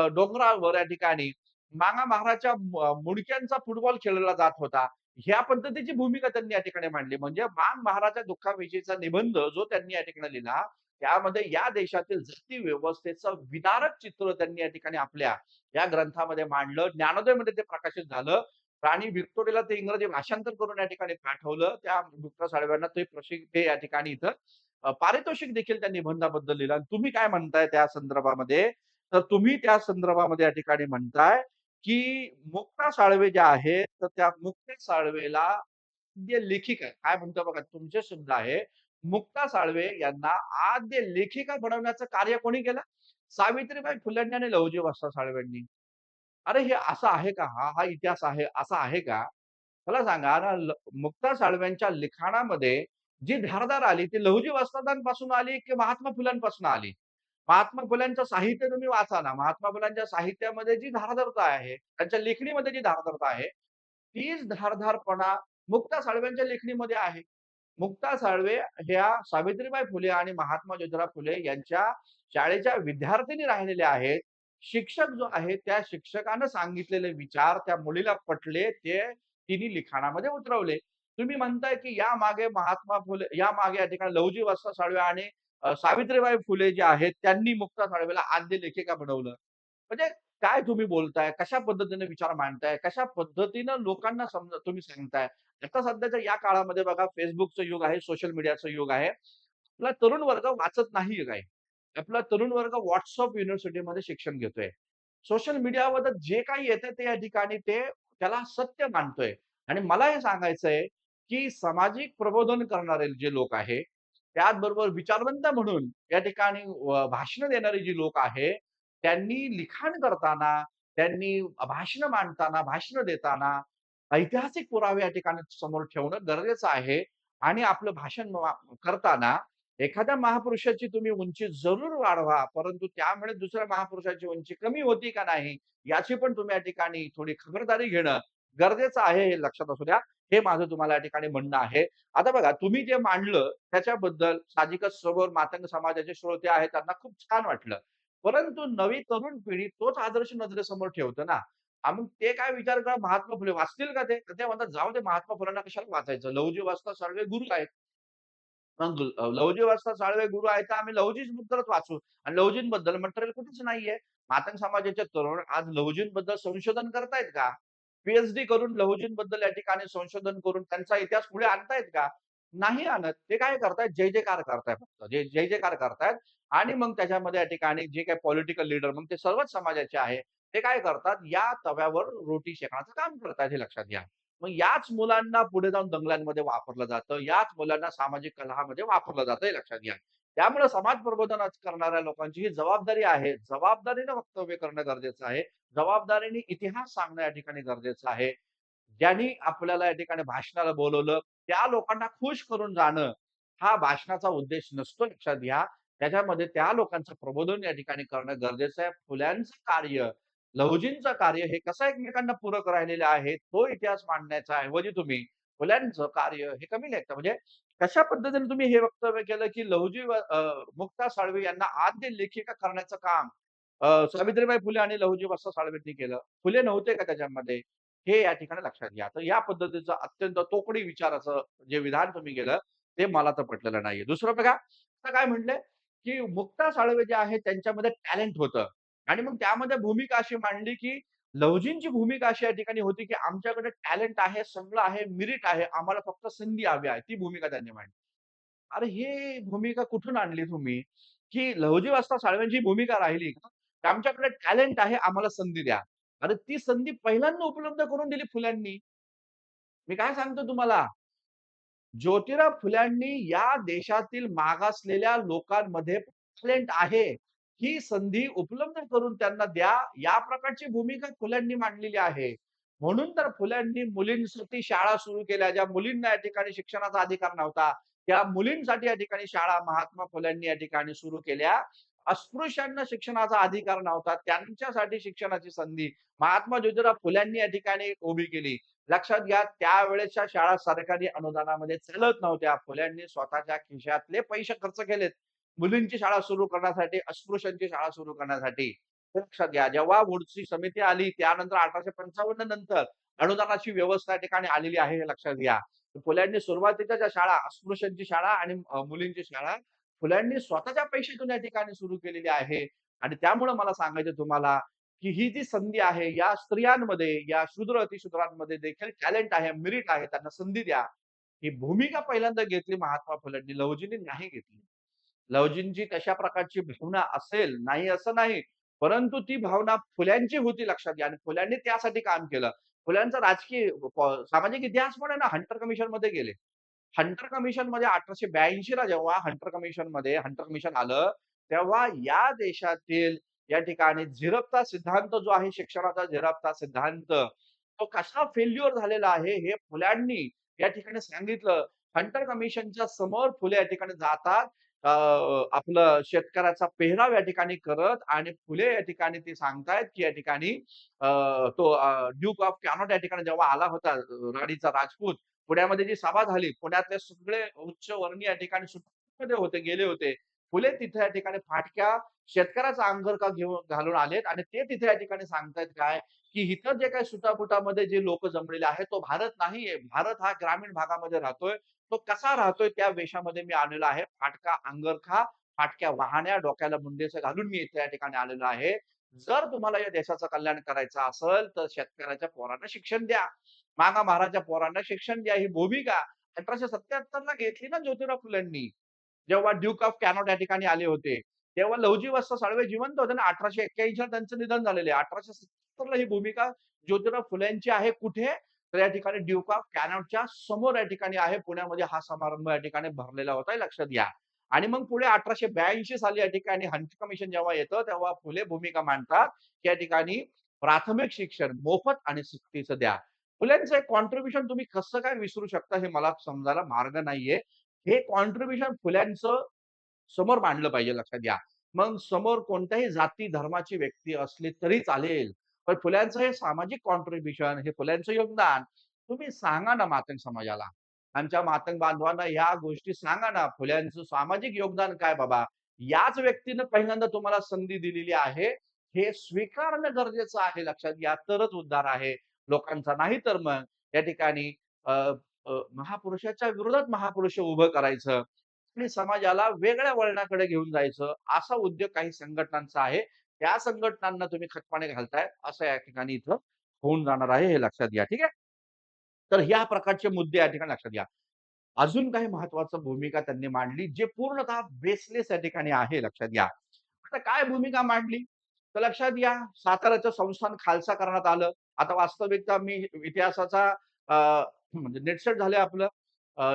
डोंगरावर या ठिकाणी मांगा महाराजच्या मुंडक्यांचा फुटबॉल खेळला जात होता. ह्या पद्धतीची भूमिका त्यांनी या ठिकाणी मांडली. म्हणजे मांग महाराजच्या दुःखाविषयीचा निबंध जो त्यांनी या ठिकाणी लिहिला, त्यामध्ये या देशातील जाती व्यवस्थेचं विदारक चित्र त्यांनी या ठिकाणी आपल्या या ग्रंथामध्ये मांडलं. ज्ञानोदयमध्ये ते प्रकाशित झालं. राणी व्हिक्टोरियाला ते इंग्रजी भाषांतर करून या ठिकाणी पाठवलं. त्या मुक्ता साळव्यांना ते या ठिकाणी इथं पारितोषिक देखील त्या निबंधाबद्दल लिहिलं आणि तुम्ही काय म्हणताय त्या संदर्भामध्ये? तर तुम्ही त्या संदर्भामध्ये या ठिकाणी म्हणताय, की मुक्ता साळवे ज्या आहेत, तर त्या मुक्ता साळवेला आद्य लेखिका काय म्हणतो बघा तुमचे शब्द आहे, मुक्ता साळवे यांना आद्य लेखिका बनवण्याचं कार्य कोणी केलं? सावित्रीबाई फुल्यांनी आणि लहुजी वस्ताद साळवेंनी. अरे हे असं आहे का? हा इतिहास आहे, असा आहे का? मला सांगा ना, मुक्ता साळव्यांच्या लिखाणामध्ये जी धारदार आली, ती लहुजी वस्तादांपासून आली की महात्मा फुल्यांपासून आली? महात्मा फुल्यांचं साहित्य तुम्ही वाचा ना. महात्मा फुल्यांच्या साहित्यामध्ये जी धारदारता आहे, त्यांच्या लेखणीमध्ये जी धारदारता आहे, तीच धारदारपणा मुक्ता साळव्यांच्या लेखणीमध्ये आहे. मुक्ता साळवे ह्या सावित्रीबाई फुले आणि महात्मा ज्योतिराव फुले यांच्या शाळेच्या विद्यार्थिनी राहिलेल्या आहेत. शिक्षक जो आहे, त्या शिक्षकानं सांगितलेले विचार त्या मुलीला पटले, ते तिने लिखाणामध्ये उतरवले. तुम्ही म्हणताय, की यामागे महात्मा फुले यामागे या ठिकाणी लहुजी वस्ताद साळवे आणि सावित्रीबाई फुले जे आहेत, त्यांनी मुक्ता साळवेला आद्य लेखिका बनवलं. म्हणजे काय तुम्ही बोलताय? कशा पद्धतीने विचार मांडताय? कशा पद्धतीनं लोकांना तुम्ही सांगताय? आता सध्याच्या या काळामध्ये बघा Facebookचं युग आहे, सोशल मीडियाचं युग आहे. आपला तरुण वर्ग वाचत नाहीये काही. आपला तरुण वर्ग WhatsApp युनिव्हर्सिटीमध्ये शिक्षण घेतोय. सोशल मीडियावर जे काही येतंय ते या ठिकाणी ते त्याला सत्य मानतोय. आणि मला हे सांगायचंय, की सामाजिक प्रबोधन करणारे जे लोक आहे, त्याचबरोबर विचारवंत म्हणून या ठिकाणी भाषणं देणारी जी लोक आहे, त्यांनी लिखाण करताना, त्यांनी भाषणं मांडताना, भाषणं देताना ऐतिहासिक पुरावे या ठिकाणी समोर ठेवणं गरजेचं आहे आणि आपलं भाषण करताना एखाद्या महापुरुषाची तुम्ही उंची जरूर वाढवा, परंतु त्यामुळे दुसऱ्या महापुरुषाची उंची कमी होती का नाही, याची पण तुम्ही या ठिकाणी थोडी खबरदारी घेणं गरजेचं आहे, हे लक्षात असू द्या. हे माझं तुम्हाला या ठिकाणी म्हणणं आहे. आता बघा तुम्ही जे मांडलं त्याच्याबद्दल साहजिकच समोर मातंग समाजाचे श्रोते आहेत, त्यांना खूप छान वाटलं. परंतु नवी तरुण पिढी तोच आदर्श नजरेसमोर ठेवतं ना. मग ते काय विचार करा महात्मा फुले वाचतील का ते? तर ते म्हणतात, "जाऊ दे महात्मा फुलेंना कशाला वाचायचं? लहुजी वस्ताद साळवे गुरु आहेत." मग लहुजी वस्ताद साळवे गुरु आहेत, तर आम्ही लहुजींबद्दलच वाचू आणि लहुजींबद्दल मटेरियल कुठेच नाहीये. मातंग समाजाचे तरुण आज लहुजींबद्दल संशोधन करतायत का? पी करून लहुजींबद्दल या ठिकाणी संशोधन करून त्यांचा इतिहास पुढे आणतायत का? नाही आणत. ते काय करतायत जय-जयकार करतायत फक्त. जय-जयकार करतायत आणि मग त्याच्यामध्ये या ठिकाणी जे काही पॉलिटिकल लीडर मग ते सर्वच समाजाचे आहे. ते काय करतात या तव्यावर रोटी शेकण्याचं काम करतायत हे लक्षात घ्या. मग याच मुलांना पुढे जाऊन दंगलांमध्ये वापरलं जातं. याच मुलांना सामाजिक कलहामध्ये वापरलं जातं हे लक्षात घ्या. त्यामुळे समाज प्रबोधन करणाऱ्या लोकांची ही जबाबदारी आहे. जबाबदारीने वक्तव्य करणं गरजेचं आहे. जबाबदारीने इतिहास सांगणं या ठिकाणी गरजेचं आहे. ज्यांनी आपल्याला या ठिकाणी भाषणाला बोलवलं, त्या लोकांना खुश करून जाणं, हा भाषणाचा उद्देश नसतो लक्षात घ्या. त्याच्यामध्ये त्या लोकांचं प्रबोधन या ठिकाणी करणं गरजेचं आहे. फुल्यांचं कार्य, लहुजींचं कार्य हे कसं एकमेकांना पूरक राहिलेलं आहे, तो इतिहास मांडण्याच्या ऐवजी तुम्ही फुल्यांचं कार्य हे कमी लेखतं. म्हणजे कशा पद्धतीने तुम्ही हे वक्तव्य केलं, की मुक्ता साळवे यांना आद्य लेखिका करण्याचं काम सावित्रीबाई फुले आणि लहुजी वस्त्र साळवेंनी केलं. फुले नव्हते का त्याच्यामध्ये? हे या ठिकाणी लक्षात घ्या. तर या पद्धतीचं अत्यंत तोकडी विचाराचं जे विधान तुम्ही केलं, ते मला तर पटलेलं नाहीये. दुसरं बघा, आता काय म्हटलंय, की मुक्ता साळवे जे आहेत त्यांच्यामध्ये टॅलेंट होतं आणि मग त्यामध्ये भूमिका अशी मांडली, की लहुजींची भूमिका अशी या ठिकाणी होती, की आमच्याकडे टॅलेंट आहे, सगळं आहे, मेरिट आहे, आम्हाला फक्त संधी हवी आहे. ती भूमिका त्यांनी मांडली. अरे ही भूमिका कुठून आणली तुम्ही? की लहुजी वस्ताद साळवेंची भूमिका राहिली का? की आमच्याकडे टॅलेंट आहे, आम्हाला संधी द्या. अरे ती संधी पहिल्यांदा उपलब्ध करून दिली फुल्यांनी. मी काय सांगतो तुम्हाला, ज्योतिराव फुल्यांनी या देशातील मागासलेल्या लोकांमध्ये टॅलेंट आहे, ही संधी उपलब्ध करून त्यांना द्या, या प्रकारची भूमिका फुल्यांनी मांडलेली आहे. म्हणून तर फुल्यांनी मुलींसाठी शाळा सुरू केल्या. ज्या मुलींना या ठिकाणी शिक्षणाचा अधिकार नव्हता, त्या मुलींसाठी या ठिकाणी शाळा महात्मा फुल्यांनी या ठिकाणी सुरू केल्या. अस्पृश्यांना शिक्षणाचा अधिकार नव्हता, त्यांच्यासाठी शिक्षणाची संधी महात्मा ज्योतिराव फुल्यांनी या ठिकाणी उभी केली. लक्षात घ्या त्यावेळेसच्या शाळा सरकारी अनुदानामध्ये चालत नव्हत्या. फुल्यांनी स्वतःच्या खिशातले पैसे खर्च केलेत. मुलींची शाळा सुरू करण्यासाठी, अस्पृश्यांची शाळा सुरू करण्यासाठी. हे लक्षात घ्या. जेव्हा वुड्सची समिती आली त्यानंतर 1855 नंतर अनुदानाची व्यवस्था या ठिकाणी आलेली आहे हे लक्षात घ्या. फुल्यांनी सुरुवातीच्या ज्या शाळा, अस्पृश्यांची शाळा आणि मुलींची शाळा फुल्यांनी स्वतःच्या पैशातून या ठिकाणी सुरू केलेली आहे आणि त्यामुळे मला सांगायचं तुम्हाला की ही जी संधी आहे या स्त्रियांमध्ये, या शूद्र अतिशूद्रांमध्ये देखील टॅलेंट आहे, मेरिट आहे, त्यांना संधी द्या. ही भूमिका पहिल्यांदा घेतली महात्मा फुलेंनी, लहुजींनी नाही घेतली. लहुजींची तशा प्रकारची भावना असेल, नाही असं नाही. परंतु ती भावना फुल्यांची होती लक्षात घ्या आणि फुल्यांनी त्यासाठी काम केलं. फुल्यांचा राजकीय सामाजिक इतिहास पण आहे ना, हंटर कमिशनमध्ये गेले. हंटर कमिशनमध्ये 1882 ला जेव्हा हंटर कमिशन आलं, तेव्हा या देशातील या ठिकाणी झिरपता सिद्धांत जो आहे शिक्षणाचा झिरपता सिद्धांत, तो कसा फेल्युअर झालेला आहे हे फुल्यांनी या ठिकाणी सांगितलं. हंटर कमिशनच्या समोर फुले या ठिकाणी जातात. आपलं शेतकऱ्याचा पेहराव या ठिकाणी करत आणि फुले या ठिकाणी ते सांगतायत, की या ठिकाणी ड्यूक ऑफ कॅनॉट या ठिकाणी जेव्हा आला होता राणीचा राजपूत, पुण्यामध्ये जी सभा झाली, पुण्यातले सगळे उच्चवर्णीय या ठिकाणी सुटमध्ये होते, गेले होते. फुले तिथे या ठिकाणी फाटक्या शेतकऱ्याचा अंगरखा घेऊन घालून आलेत आणि ते तिथे या ठिकाणी सांगतायत काय, की इथं जे काही सुटाफुटामध्ये जे लोक जमलेले आहेत, तो भारत नाहीये. भारत हा ग्रामीण भागामध्ये राहतोय. तो कसा राहतोय त्या वेशामध्ये मी आलेलो आहे. फाटका अंगरखा, फाटक्या वहाण्या, डोक्याला मुंडेसे घालून मी इथे या ठिकाणी आलेलो आहे. जर तुम्हाला या देशाचं कल्याण करायचं असेल, तर शेतकऱ्याच्या पोरांना शिक्षण द्या. मागा महाराजच्या पोरांना शिक्षण द्या. ही भूमिका 1877 ला घेतली ना ज्योतिराव फुलेंनी. जेव्हा ड्यूक ऑफ कॅनॉट या ठिकाणी आले होते. तेव्हा लहुजी वस्त्र साळवे जिवंत होते ना. 1881 ला त्यांचं निधन झालेलं आहे. 1877 ला ही भूमिका ज्योतिराव फुल्यांची आहे. कुठे? तर या ठिकाणी ड्यूक ऑफ कॅनॉटच्या समोर या ठिकाणी आहे. पुण्यामध्ये हा समारंभ या ठिकाणी भरलेला होता. हे लक्षात घ्या. आणि मग पुढे 1882 साली या ठिकाणी हंटर कमिशन जेव्हा येतं, तेव्हा फुले भूमिका मांडतात, की या ठिकाणी प्राथमिक शिक्षण मोफत आणि सक्तीचं द्या. फुल्यांचं एक कॉन्ट्रिब्युशन तुम्ही कसं काय विसरू शकता हे मला समजायला मार्ग नाहीये. हे कॉन्ट्रिब्युशन फुल्यांचं समोर मांडलं पाहिजे लक्षात घ्या. मग समोर कोणत्याही जाती धर्माची व्यक्ती असली तरी चालेल. पण फुल्यांचं हे सामाजिक कॉन्ट्रिब्युशन, हे फुल्यांचं योगदान तुम्ही सांगा ना मातंग समाजाला. आमच्या मातंग बांधवांना ह्या गोष्टी सांगा ना. फुल्यांचं सामाजिक योगदान काय बाबा? याच व्यक्तीनं पहिल्यांदा तुम्हाला संधी दिलेली आहे. हे स्वीकारणं गरजेचं आहे लक्षात घ्या. तरच उद्धार आहे लोकांचा. नाही तर मग या ठिकाणी अ, महापुरुषाच्या विरोधात महापुरुष उभं करायचं. आणि समाजाला वेगळ्या वळणाकडे घेऊन जायचं, असा उद्योग काही संघटनांचा आहे. त्या संघटनांना तुम्ही खतपाणी घालताय, असं या ठिकाणी इथं होऊन जाणार आहे, हे लक्षात घ्या. ठीक आहे? तर ह्या प्रकारचे मुद्दे या ठिकाणी लक्षात घ्या. अजून काही महत्त्वाचं भूमिका त्यांनी मांडली, जे पूर्णतः बेसलेस या ठिकाणी आहे, लक्षात घ्या. आता काय भूमिका मांडली? तर लक्षात घ्या, साताऱ्याचं संस्थान खालसा करण्यात आलं. आता वास्तविकता मी इतिहासाचा अ, म्हणजे नेटसेट झालंय आपलं.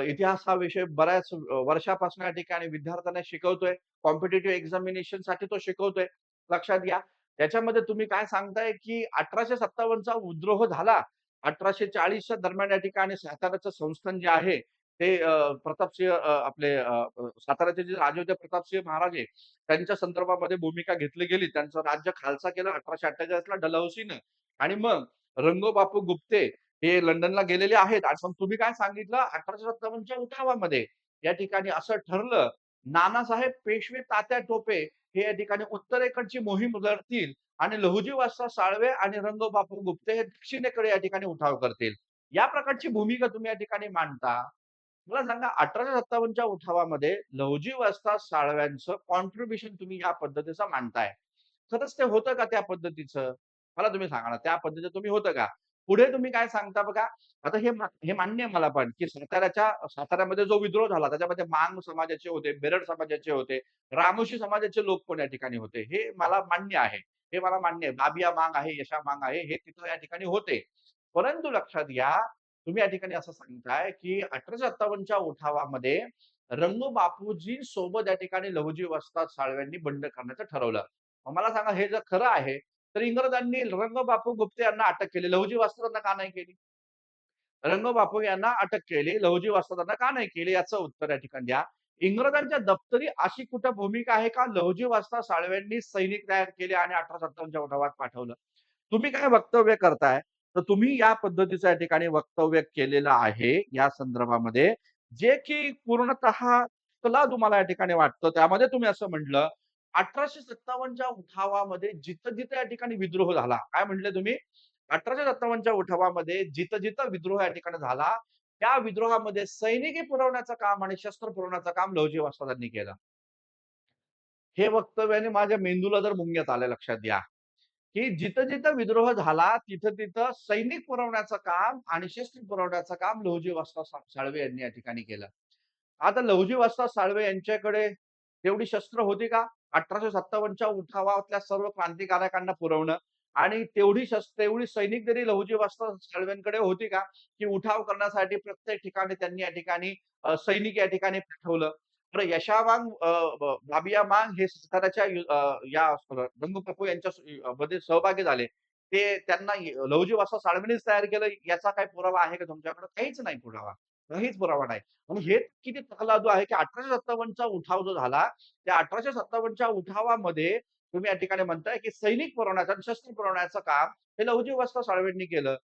इतिहास हा विषय बऱ्याच वर्षापासून या ठिकाणी विद्यार्थ्यांना शिकवतोय. कॉम्पिटिटिव्ह एक्झामिनेशनसाठी तो शिकवतोय. लक्षात घ्या. त्याच्यामध्ये तुम्ही काय सांगताय, की 1857 चा विद्रोह झाला. 1840 च्या दरम्यान या ठिकाणी साताऱ्याचं संस्थान जे आहे, ते प्रतापसिंह आपले साताऱ्याचे जे राजे होते प्रतापसिंह महाराज आहे, त्यांच्या संदर्भामध्ये भूमिका घेतली गेली. त्यांचं राज्य खालसा केलं 1848 ला डलहौसीनं आणि मग रंगोबापू गुप्ते हे लंडनला गेलेले आहेत आणि पण तुम्ही काय सांगितलं 1857च्या उठावामध्ये या ठिकाणी असं ठरलं, नानासाहेब पेशवे तात्या टोपे हे या ठिकाणी उत्तरेकडची मोहीम लढतील आणि लहुजी वस्ताद साळवे आणि रंगबापू गुप्ते हे दक्षिणेकडे या ठिकाणी उठाव करतील. या प्रकारची भूमिका तुम्ही या ठिकाणी मांडता. मला सांगा 1857च्या उठावामध्ये लहुजी वस्ताद साळव्यांचं कॉन्ट्रिब्युशन तुम्ही या पद्धतीचं मांडताय. खरंच ते होतं का त्या पद्धतीचं? मला तुम्ही सांगा ना, त्या पद्धतीचं तुम्ही होतं का? पुढे तुम्ही काय सांगता बघा, आता हे मान्य आहे मला पण, की साताऱ्यामध्ये जो विद्रोह झाला त्याच्यामध्ये मांग समाजाचे होते, बेरड समाजाचे होते, रामोशी समाजाचे लोक पण या ठिकाणी होते. हे मला मान्य आहे. हे मला मान्य आहे. बाबिया मांग आहे, यशा मांग आहे, हे तिथं या ठिकाणी होते. परंतु लक्षात घ्या, तुम्ही या ठिकाणी असं सांगताय, की 1857च्या उठावामध्ये रंगू बापूजी सोबत या ठिकाणी लहुजी वस्ताद साळव्यांनी बंड करण्याचं ठरवलं. मग मला सांगा हे जर खरं आहे, तर इंग्रजांनी रंगबापू गुप्ते यांना अटक केली. लहुजी वस्तादांना का नाही केली? रंगबापू यांना अटक केली. लहुजी वस्तादांना का नाही केली? याचं उत्तर या ठिकाणी द्या. इंग्रजांच्या दप्तरी अशी कुठं भूमिका आहे का लहुजी वस्ताद साळव्यांनी सैनिक तयार केले आणि 1857च्या उठावात पाठवलं? तुम्ही काय वक्तव्य करताय? तर तुम्ही या पद्धतीचं या ठिकाणी वक्तव्य केलेलं आहे या संदर्भामध्ये, जे की पूर्णतः तुला तुम्हाला या ठिकाणी वाटतं. त्यामध्ये तुम्ही असं म्हटलं, 1857च्या उठावामध्ये जिथं-जिथं या ठिकाणी विद्रोह झाला. काय म्हटले तुम्ही? 1857च्या उठावामध्ये जिथं-जिथं विद्रोह या ठिकाणी झाला, त्या विद्रोहामध्ये सैनिकी पुरवण्याचं काम आणि शस्त्र पुरवण्याचं काम लहुजी वस्तादांनी केलं. हे वक्तव्याने माझ्या मेंदूला जर मुंग्यात आलं लक्षात घ्या. की जिथं-जिथं विद्रोह झाला, तिथं-तिथं सैनिक पुरवण्याचं काम आणि शस्त्र पुरवण्याचं काम लहुजी वस्ताद साळवे यांनी या ठिकाणी केलं. आता लहुजी वस्ताद साळवे यांच्याकडे तेवढी शस्त्र होती का? 1857च्या उठावातल्या सर्व क्रांतिकारकांना पुरवणं आणि तेवढी सैनिक जरी लहुजी वस्ताद साळव्यांकडे होती का? की उठाव करण्यासाठी प्रत्येक ठिकाणी त्यांनी या ठिकाणी सैनिक या ठिकाणी पाठवलं. तर यशावांग बाबिया मांग हे साताऱ्याच्या या गंगू यांच्या मध्ये सहभागी झाले. ते त्यांना लहुजी वस्ताद साळवेनीच तयार केलं याचा काही पुरावा आहे का तुमच्याकडे? काहीच नाही पुरावा. काहीच पुरावा नाही. आणि हे किती तकलादू आहे, की 1857चा उठाव जो झाला, त्या 1857च्या उठावामध्ये तुम्ही या ठिकाणी म्हणताय, की सैनिक पुरवण्याचं आणि शस्त्र पुरवण्याचं काम हे लहुजी वस्ताद साळवेंनी केलं.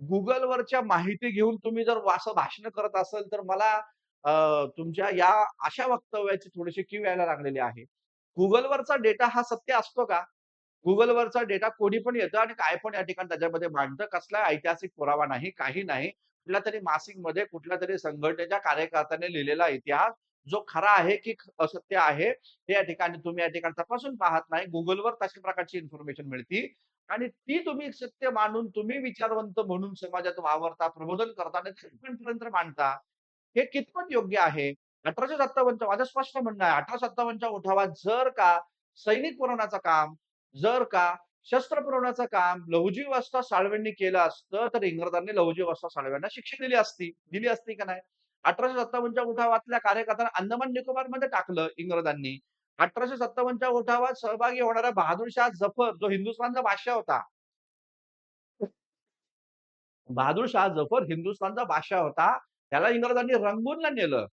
Googleवरच्या माहिती घेऊन तुम्ही जर असं भाषण करत असाल, तर मला तुमच्या या अशा वक्तव्याची थोडीशी कीव यायला लागलेली आहे. Googleवरचा डेटा हा सत्य असतो का? Googleवरचा डेटा कोणी पण येतं आणि काय पण या ठिकाणी त्याच्यामध्ये मांडतं. कसलाही ऐतिहासिक पुरावा नाही, काही नाही. कुठल्यातरी मासिकमध्ये कुठल्यातरी संघटनेच्या कार्यकर्त्याने लिहिलेला इतिहास जो खरा आहे की असत्य आहे, ते या ठिकाणी तुम्ही या ठिकाणी तपासून पाहत नाही. Googleवर तशा प्रकारची इन्फॉर्मेशन मिळती आणि ती तुम्ही सत्य मानून तुम्ही विचारवंत म्हणून समाजात वावरता, प्रबोधन करता आणि ते मांडता. हे कितपत योग्य आहे? 1857च्या माझं स्पष्ट म्हणणं आहे. 1857च्या उठावात जर का सैनिक पुरवण्याचं काम, जर का शस्त्र पुरवण्याचं काम लहुजी वस्ताद साळवेंनी केलं असतं, तर इंग्रजांनी लहुजी वस्ताद साळव्यांना शिक्षा दिली असती. दिली असती का नाही? 1857च्या उठावातल्या कार्यकर्त्यांना अंदमान निकोबारमध्ये टाकलं इंग्रजांनी. 1857च्या उठावात सहभागी होणारा बहादूर शाह जफर जो हिंदुस्थानचा बादशाह होता. बहादूर शाह जफर हिंदुस्थानचा बादशाह होता. त्याला इंग्रजांनी रंगूनला नेलं.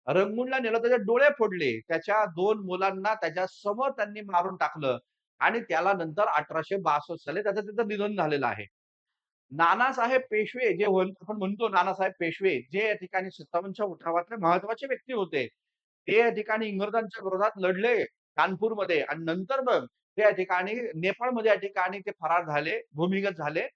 रंगूनला नेलं, त्याचे डोळे फोडले. त्याच्या 2 मुलांना त्याच्यासमोर त्यांनी मारून टाकलं आणि त्याला नंतर 1862 साली त्याचं तिथं निधन झालेलं आहे. नानासाहेब पेशवे जे आपण म्हणतो नानासाहेब पेशवे, जे या ठिकाणी 57च्या उठावातले महत्त्वाचे व्यक्ती होते. ते या ठिकाणी इंग्रजांच्या विरोधात लढले कानपूरमध्ये आणि नंतर मग ते या ठिकाणी नेपाळमध्ये या ठिकाणी ते फरार झाले, भूमिगत झाले.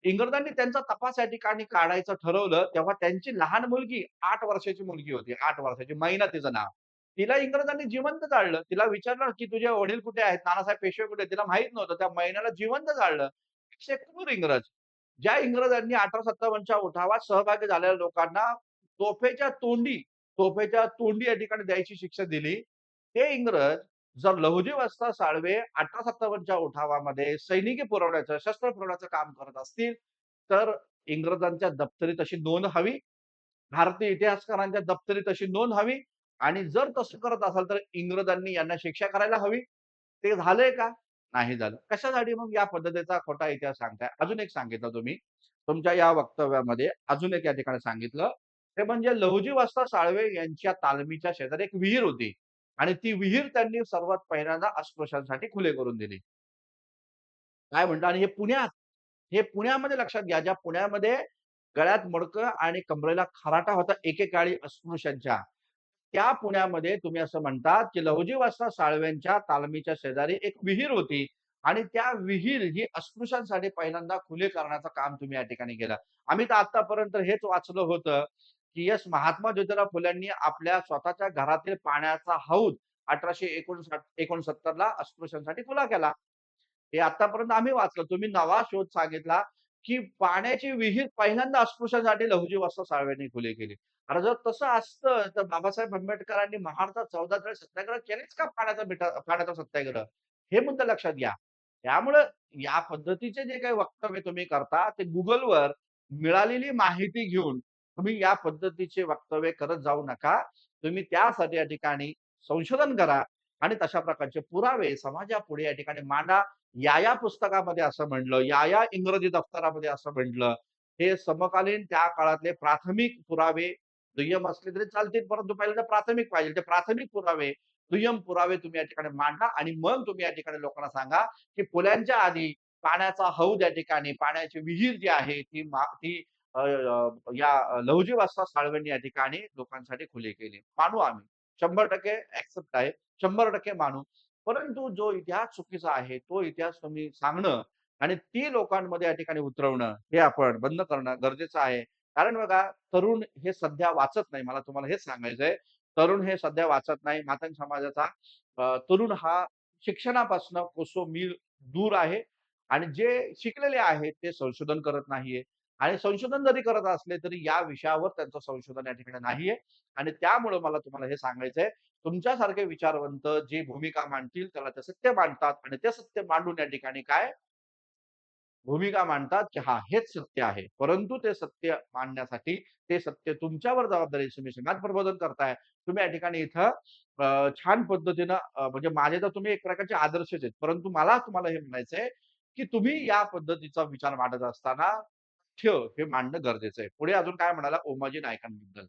इंग्रजांनी त्यांचा तपास या ठिकाणी काढायचं ठरवलं, तेव्हा त्यांची लहान मुलगी 8 वर्षाची मुलगी होती. 8 वर्षाची. मैना तिचं नाव. तिला इंग्रजांनी जिवंत जाळलं. तिला विचारलं, की "तुझे वडील कुठे आहेत? नानासाहेब पेशवे कुठे आहेत?" तिला माहीत नव्हतं. त्या मैनाला जिवंत जाळलं. असे क्रूर इंग्रज. ज्या इंग्रजांनी 1857च्या उठावात सहभागी झालेल्या लोकांना तोफेच्या तोंडी तोफेच्या तोंडी या ठिकाणी द्यायची शिक्षा दिली. हे इंग्रज जर लहुजी वस्ताद साळवे 1857च्या उठावामध्ये सैनिकी पुरवण्याचं, शस्त्र पुरवण्याचं काम करत असतील, तर इंग्रजांच्या दप्तरी तशी नोंद हवी. भारतीय इतिहासकारांच्या दप्तरी तशी नोंद हवी आणि जर तसं करत असाल, तर इंग्रजांनी यांना शिक्षा करायला हवी. ते झालंय का? नाही झालं. कशासाठी मग या पद्धतीचा खोटा इतिहास सांगताय? अजून एक सांगितलं तुम्ही. तुमच्या या वक्तव्यामध्ये अजून एक या ठिकाणी सांगितलं. ते म्हणजे लहुजी वस्ताद साळवे यांच्या तालमीच्या शेजारी एक विहीर होती आणि ती विहीर त्यांनी सर्वात पहिल्यांदा अस्पृश्यांसाठी खुले करून दिली. काय म्हणता आणि हे पुण्यात. हे पुण्यामध्ये लक्षात घ्या. ज्या पुण्यामध्ये गळ्यात मडकं आणि कमरेला खराटा होता एकेकाळी अस्पृश्यांच्या. त्या पुण्यामध्ये तुम्ही असं म्हणतात, की लहुजी वस्ताद साळव्यांच्या तालमीच्या शेजारी एक विहीर होती आणि त्या विहीर ही अस्पृश्यांसाठी पहिल्यांदा खुली करण्याचं काम तुम्ही या ठिकाणी केलं. आम्ही तर आतापर्यंत हेच वाचलं होतं, की यस महात्मा ज्योतिराव फुल्यांनी आपल्या स्वतःच्या घरातील पाण्याचा हौद 1869 ला अस्पृश्यांसाठी खुला केला. हे आतापर्यंत आम्ही वाचलं. तुम्ही नवा शोध सांगितला, की पाण्याची विहीर पहिल्यांदा अस्पृश्यांसाठी लहुजी वस्ताद साळव्यांनी खुली केली. अरे जर तसं असतं, तर बाबासाहेब आंबेडकरांनी महाराष्ट्रात 14 वेळेस सत्याग्रह केलेच का पाण्याचा सत्याग्रह? हे मुद्दा लक्षात घ्या. त्यामुळं या पद्धतीचे जे काही वक्तव्य तुम्ही करता, ते Googleवर मिळालेली माहिती घेऊन तुम्ही या पद्धतीचे वक्तव्य करत जाऊ नका. तुम्ही त्यासाठी या ठिकाणी संशोधन करा आणि तशा प्रकारचे पुरावे समाजापुढे या ठिकाणी मांडा. या पुस्तकामध्ये असं म्हटलं, या इंग्रजी दफ्तरामध्ये असं म्हटलं. हे समकालीन त्या काळातले प्राथमिक पुरावे दुय्यम असले तरी चालतील, परंतु पहिल्यांदा प्राथमिक पाहिजे. ते प्राथमिक पुरावे, दुय्यम पुरावे तुम्ही या ठिकाणी मांडा आणि मग तुम्ही या ठिकाणी लोकांना सांगा, की फुल्यांच्या आधी पाण्याचा हौद या ठिकाणी, पाण्याची विहीर जी आहे ती या लहुजी वस्ताद साळवेंनी या ठिकाणी लोकांसाठी खुली केली. मानू आम्ही. 100% एक्सेप्ट आहे. 100% मानू. परंतु जो इतिहास चुकीचा आहे, तो इतिहास तुम्ही सांगणं आणि ती लोकांमध्ये या ठिकाणी उतरवणं, हे आपण बंद करणं गरजेचं आहे. कारण बघा, तरुण हे सध्या वाचत नाही. मला तुम्हाला हेच सांगायचंय. तरुण हे सध्या वाचत नाही. मातंग समाजाचा तरुण हा शिक्षणापासून कोसो मील दूर आहे आणि जे शिकलेले आहेत ते संशोधन करत नाहीये आणि संशोधन जरी करत असले तरी या विषयावर त्यांचं संशोधन या ठिकाणी नाहीये आणि त्यामुळं मला तुम्हाला हे सांगायचंय, तुमच्यासारखे विचारवंत जे भूमिका मांडतील त्याला ते सत्य मांडतात आणि ते सत्य मांडून या ठिकाणी काय भूमिका मांडतात, की हां, हेच सत्य आहे. परंतु ते सत्य मांडण्यासाठी ते सत्य तुमच्यावर जबाबदारी आहे. तुम्ही समाज प्रबोधन करताय. तुम्ही या ठिकाणी इथं छान पद्धतीनं म्हणजे माझे तर तुम्ही एक प्रकारचे आदर्शच आहेत. परंतु मला तुम्हाला हे म्हणायचंय, की तुम्ही या पद्धतीचा विचार मांडत असताना तथ्य हे मांडणं गरजेचं आहे. पुढे अजून काय म्हणाला उमाजी नायकांबद्दल.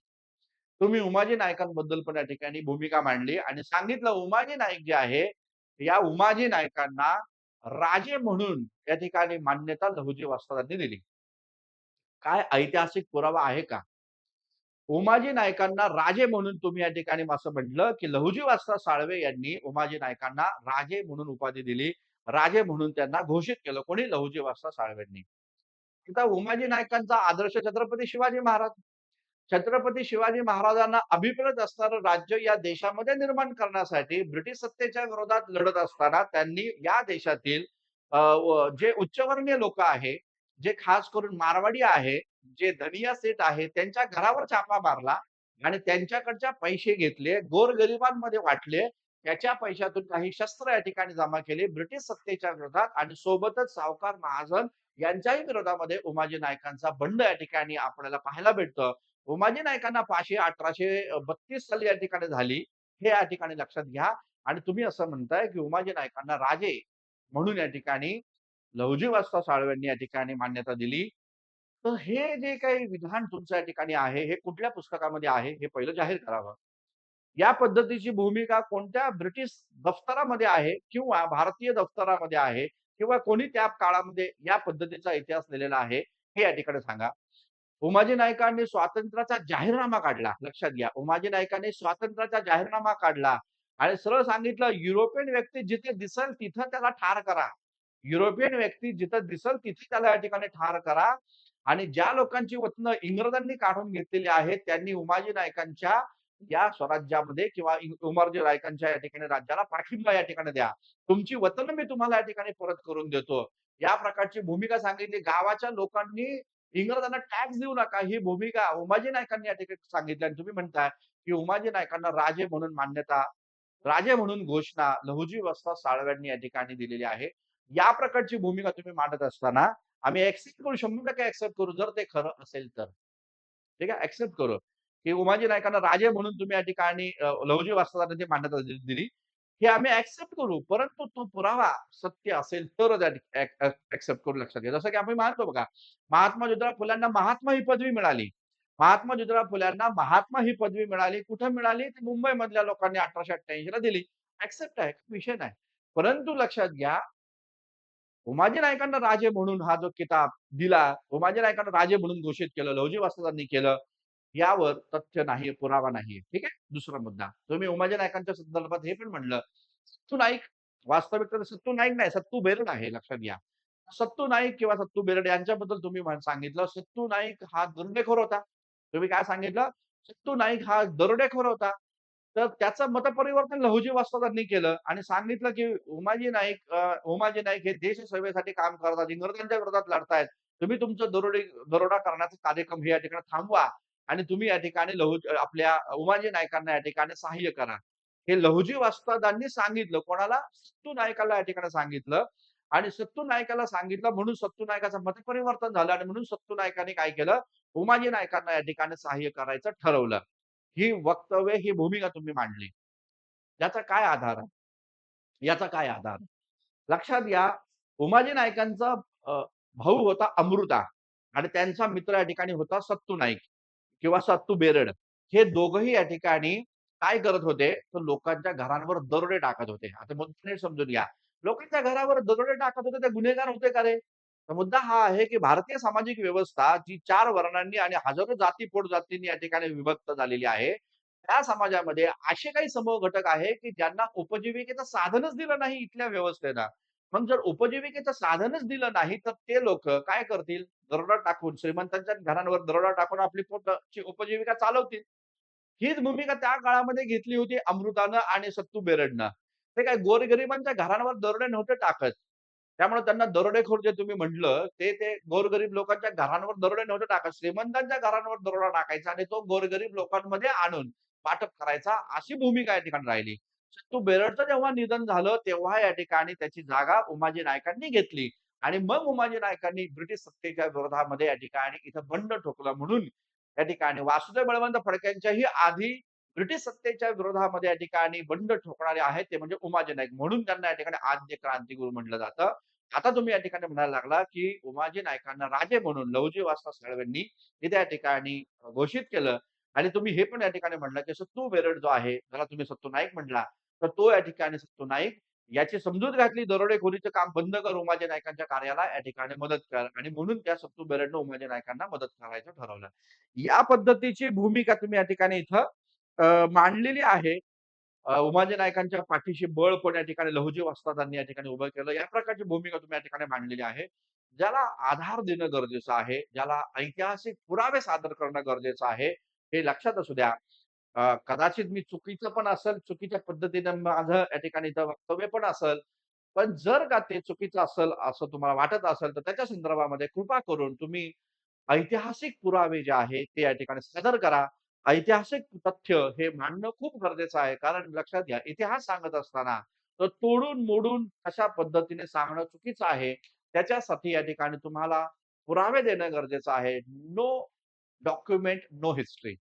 तुम्ही उमाजी नायकांबद्दल पण या ठिकाणी भूमिका मांडली आणि सांगितलं उमाजी नाईक जे आहे, या उमाजी नायकांना राजे म्हणून या ठिकाणी मान्यता लहुजी वस्तादांनी दिली. काय ऐतिहासिक पुरावा आहे का? उमाजी नायकांना राजे म्हणून तुम्ही या ठिकाणी असं म्हटलं, की लहुजी वस्ताद साळवे यांनी उमाजी नायकांना राजे म्हणून उपाधी दिली. राजे म्हणून त्यांना घोषित केलं. कोणी? लहुजी वस्ताद साळवेंनी. आता उमाजी नायकांचा आदर्श छत्रपती शिवाजी महाराज. छत्रपती शिवाजी महाराजांना अभिप्रेत असणारं राज्य या देशामध्ये निर्माण करण्यासाठी ब्रिटिश सत्तेच्या विरोधात लढत असताना त्यांनी या देशातील जे उच्चवर्णीय लोक आहे, जे खास करून मारवाडी आहे, जे धनिया सेठ आहे, त्यांच्या घरावर छापा मारला आणि त्यांच्याकडच्या पैसे घेतले, गोरगरिबांमध्ये वाटले. त्याच्या पैशातून काही शस्त्र या ठिकाणी जमा केले ब्रिटिश सत्तेच्या विरोधात आणि सोबतच सावकार महाजन यांच्याही विरोधामध्ये उमाजी नायकांचा बंड या ठिकाणी आपल्याला पाहायला भेटतं. उमाजी नायकांना फाशी 1832 साली या ठिकाणी झाली. हे या ठिकाणी लक्षात घ्या आणि तुम्ही असं म्हणताय, की उमाजी नायकांना राजे म्हणून या ठिकाणी लहुजी वस्ताद साळवेंनी या ठिकाणी मान्यता दिली. तर हे जे काही विधान तुमच्या या ठिकाणी आहे, हे कुठल्या पुस्तकामध्ये आहे, हे पहिलं जाहीर करावं. या पद्धतीची भूमिका कोणत्या ब्रिटिश दफ्तरामध्ये आहे किंवा भारतीय दफ्तरामध्ये आहे किंवा कोणी त्या काळामध्ये या पद्धतीचा इतिहास लिहिलेला आहे, हे या ठिकाणी सांगा. उमाजी नाईकांनी स्वातंत्र्याचा जाहीरनामा काढला. लक्षात घ्या. उमाजी नाईकांनी स्वातंत्र्याचा जाहीरनामा काढला आणि सरळ सांगितलं, युरोपियन व्यक्ती जिथे दिसेल तिथं त्याला ठार करा. युरोपियन व्यक्ती जिथं दिसेल तिथे त्याला या ठिकाणी ठार करा आणि ज्या लोकांची वतनं इंग्रजांनी काढून घेतलेली आहेत, त्यांनी उमाजी नाईकांच्या या स्वराज्यामध्ये किंवा उमाजी नाईकांच्या या ठिकाणी राज्याला पाठिंबा या ठिकाणी द्या. तुमची वतनं मी तुम्हाला या ठिकाणी परत करून देतो. या प्रकारची भूमिका सांगितली. गावाच्या लोकांनी इंग्रजांना टॅक्स देऊ नका ही भूमिका उमाजी नायकांनी या ठिकाणी सांगितली आणि तुम्ही म्हणताय, की उमाजी नायकांना राजे म्हणून मान्यता, राजे म्हणून घोषणा लहुजी वस्ताद साळव्यांनी या ठिकाणी दिलेली आहे. या प्रकारची भूमिका तुम्ही मांडत असताना आम्ही एक्सेप्ट करू 100% एक्सेप्ट करू जर ते खरं असेल तर. ठीक आहे. एक्सेप्ट करू, की उमाजी नायकांना राजे म्हणून तुम्ही या ठिकाणी लहुजी वस्तादांना ती मान्यता दिली. हे आम्ही एक्सेप्ट करू. परंतु तो पुरावा सत्य असेल तरच एक्सेप्ट करू लक्षात घ्या. जसं की आम्ही मानतो बघा, महात्मा ज्योतिराव फुल्यांना महात्मा ही पदवी मिळाली. महात्मा ज्योतिराव फुल्यांना महात्मा ही पदवी मिळाली. कुठे मिळाली? ती मुंबईमधल्या लोकांनी 1888 ला दिली. एक्सेप्ट आहे. विषय नाही. परंतु लक्षात घ्या उमाजी नाईकांना राजे म्हणून हा जो किताब दिला, उमाजी नाईकांना राजे म्हणून घोषित केलं, लहुजी वस्तादांनी केलं, यावर तथ्य नाही, पुरावा नाहीये. ठीक आहे. दुसरा मुद्दा. तुम्ही उमाजी नाईकांच्या संदर्भात हे पण म्हणलं, सत्तू नाईक वास्तविक तर सत्तू नाईक नाही, सत्तू बेरड आहे लक्षात घ्या. सत्तू नाईक किंवा सत्तू बेरड यांच्याबद्दल तुम्ही सांगितलं, सत्तू नाईक हा दरोडेखोर होता. तुम्ही काय सांगितलं? सत्तू नाईक हा दरोडेखोर होता. तर त्याचं मतपरिवर्तन लहुजी वस्तादांनी केलं आणि सांगितलं, की उमाजी नाईक हे देशसेवेसाठी काम करतात, इंग्रजांच्या विरोधात लढतायत. तुम्ही तुमचं दरोडा करण्याचा कार्यक्रम हे या ठिकाणी थांबवा आणि तुम्ही या ठिकाणी आपल्या उमाजी नाईकांना या ठिकाणी सहाय्य करा. हे लहुजी वस्तादांनी सांगितलं. कोणाला? सत्तू नाईकाला या ठिकाणी सांगितलं आणि सत्तू नाईकाला सांगितलं म्हणून सत्तू नाईकाचं मतपरिवर्तन झालं आणि म्हणून सत्तू नाईकांनी काय केलं? उमाजी नाईकांना या ठिकाणी सहाय्य करायचं ठरवलं. ही वक्तव्य, ही भूमिका तुम्ही मांडली. याचा काय आधार आहे? याचा काय आधार? लक्षात घ्या, उमाजी नाईकांचा भाऊ होता अमृता आणि त्यांचा मित्र या ठिकाणी होता सत्तू नाईक किंवा सत्तू बेरड. हे दोघंही या ठिकाणी काय करत होते? तर लोकांच्या घरांवर दरोडे टाकत होते. आता मुद्दा नीट समजून घ्या. लोकांच्या घरावर दरोडे टाकत होते, ते गुन्हेगार होते का रे? तर मुद्दा हा आहे, की भारतीय सामाजिक व्यवस्था जी 4 वर्णांनी आणि हजारो जाती पोटजातींनी या ठिकाणी विभक्त झालेली आहे. त्या समाजामध्ये असे काही समूह घटक आहे, की ज्यांना उपजीविकेचं साधनच दिलं नाही इथल्या व्यवस्थेनं. मग जर उपजीविकेचं साधनच दिलं नाही, तर ते लोकं काय करतील? दरोडा टाकून श्रीमंतांच्या घरांवर दरोडा टाकून आपली पोटाची उपजीविका चालवतील. हीच भूमिका त्या काळामध्ये घेतली होती अमृतानं आणि सत्तू बेरडनं. ते काय गोरगरिबांच्या घरांवर दरोडे नव्हते टाकत. त्यामुळे त्यांना दरोडेखोर जे तुम्ही म्हटलं, ते गोरगरीब लोकांच्या घरांवर दरोडे नव्हते टाकत. श्रीमंतांच्या घरांवर दरोडा टाकायचा आणि तो गोरगरीब लोकांमध्ये आणून वाटप करायचा, अशी भूमिका या ठिकाणी राहिली. सत्तू बेरडचं जेव्हा निधन झालं, तेव्हा या ठिकाणी त्याची जागा उमाजी नाईकांनी घेतली आणि मग उमाजी नाईकांनी ब्रिटिश सत्तेच्या विरोधामध्ये या ठिकाणी इथं बंड ठोकलं म्हणून या ठिकाणी वासुदेव बळवंत फडक्यांच्याही आधी ब्रिटिश सत्तेच्या विरोधामध्ये या ठिकाणी बंड ठोकणारे आहेत ते म्हणजे उमाजी नाईक. म्हणून त्यांना या ठिकाणी आद्य क्रांतिगुरू म्हटलं जातं. आता तुम्ही या ठिकाणी म्हणायला लागला, की उमाजी नाईकांना राजे म्हणून लहुजी वस्ताद साळवेंनी तिथे या ठिकाणी घोषित केलं आणि तुम्ही हे पण या ठिकाणी म्हटलं, की सत्तू बेरड जो आहे, त्याला तुम्ही सत्तू नाईक म्हटला, तर तो या ठिकाणी सत्तू नाईक याची समजूत घातली, दरोडेखोरीचं काम बंद कर, उमाजी नाईकांच्या कार्याला या ठिकाणी मदत कर आणि म्हणून त्या सत्तू बेरडनं उमाजी नाईकांना मदत करायचं ठरवलं. या पद्धतीची भूमिका तुम्ही या ठिकाणी इथं मांडलेली आहे. उमाजी नाईकांच्या पाठीशी बळ पण या ठिकाणी लहुजी वस्तादांनी या ठिकाणी उभं केलं. या प्रकारची भूमिका तुम्ही या ठिकाणी मांडलेली आहे. ज्याला आधार देणं गरजेचं आहे, ज्याला ऐतिहासिक पुरावे सादर करणं गरजेचं आहे, हे लक्षात असू द्या. कदाचित मी चुकीचं पण असेल, चुकीच्या पद्धतीनं माझं या ठिकाणी इथं वक्तव्य पण असेल. पण जर का ते चुकीचं असेल, असं तुम्हाला वाटत असेल, तर त्याच्या संदर्भामध्ये कृपा करून तुम्ही ऐतिहासिक पुरावे जे आहेत, ते या ठिकाणी सादर करा. ऐतिहासिक तथ्य हे मांडणं खूप गरजेचं आहे. कारण लक्षात घ्या, इतिहास सांगत असताना तो तोडून-मोडून अशा पद्धतीने सांगणं चुकीचं आहे. त्याच्यासाठी या ठिकाणी तुम्हाला पुरावे देणं गरजेचं आहे. No document, no history.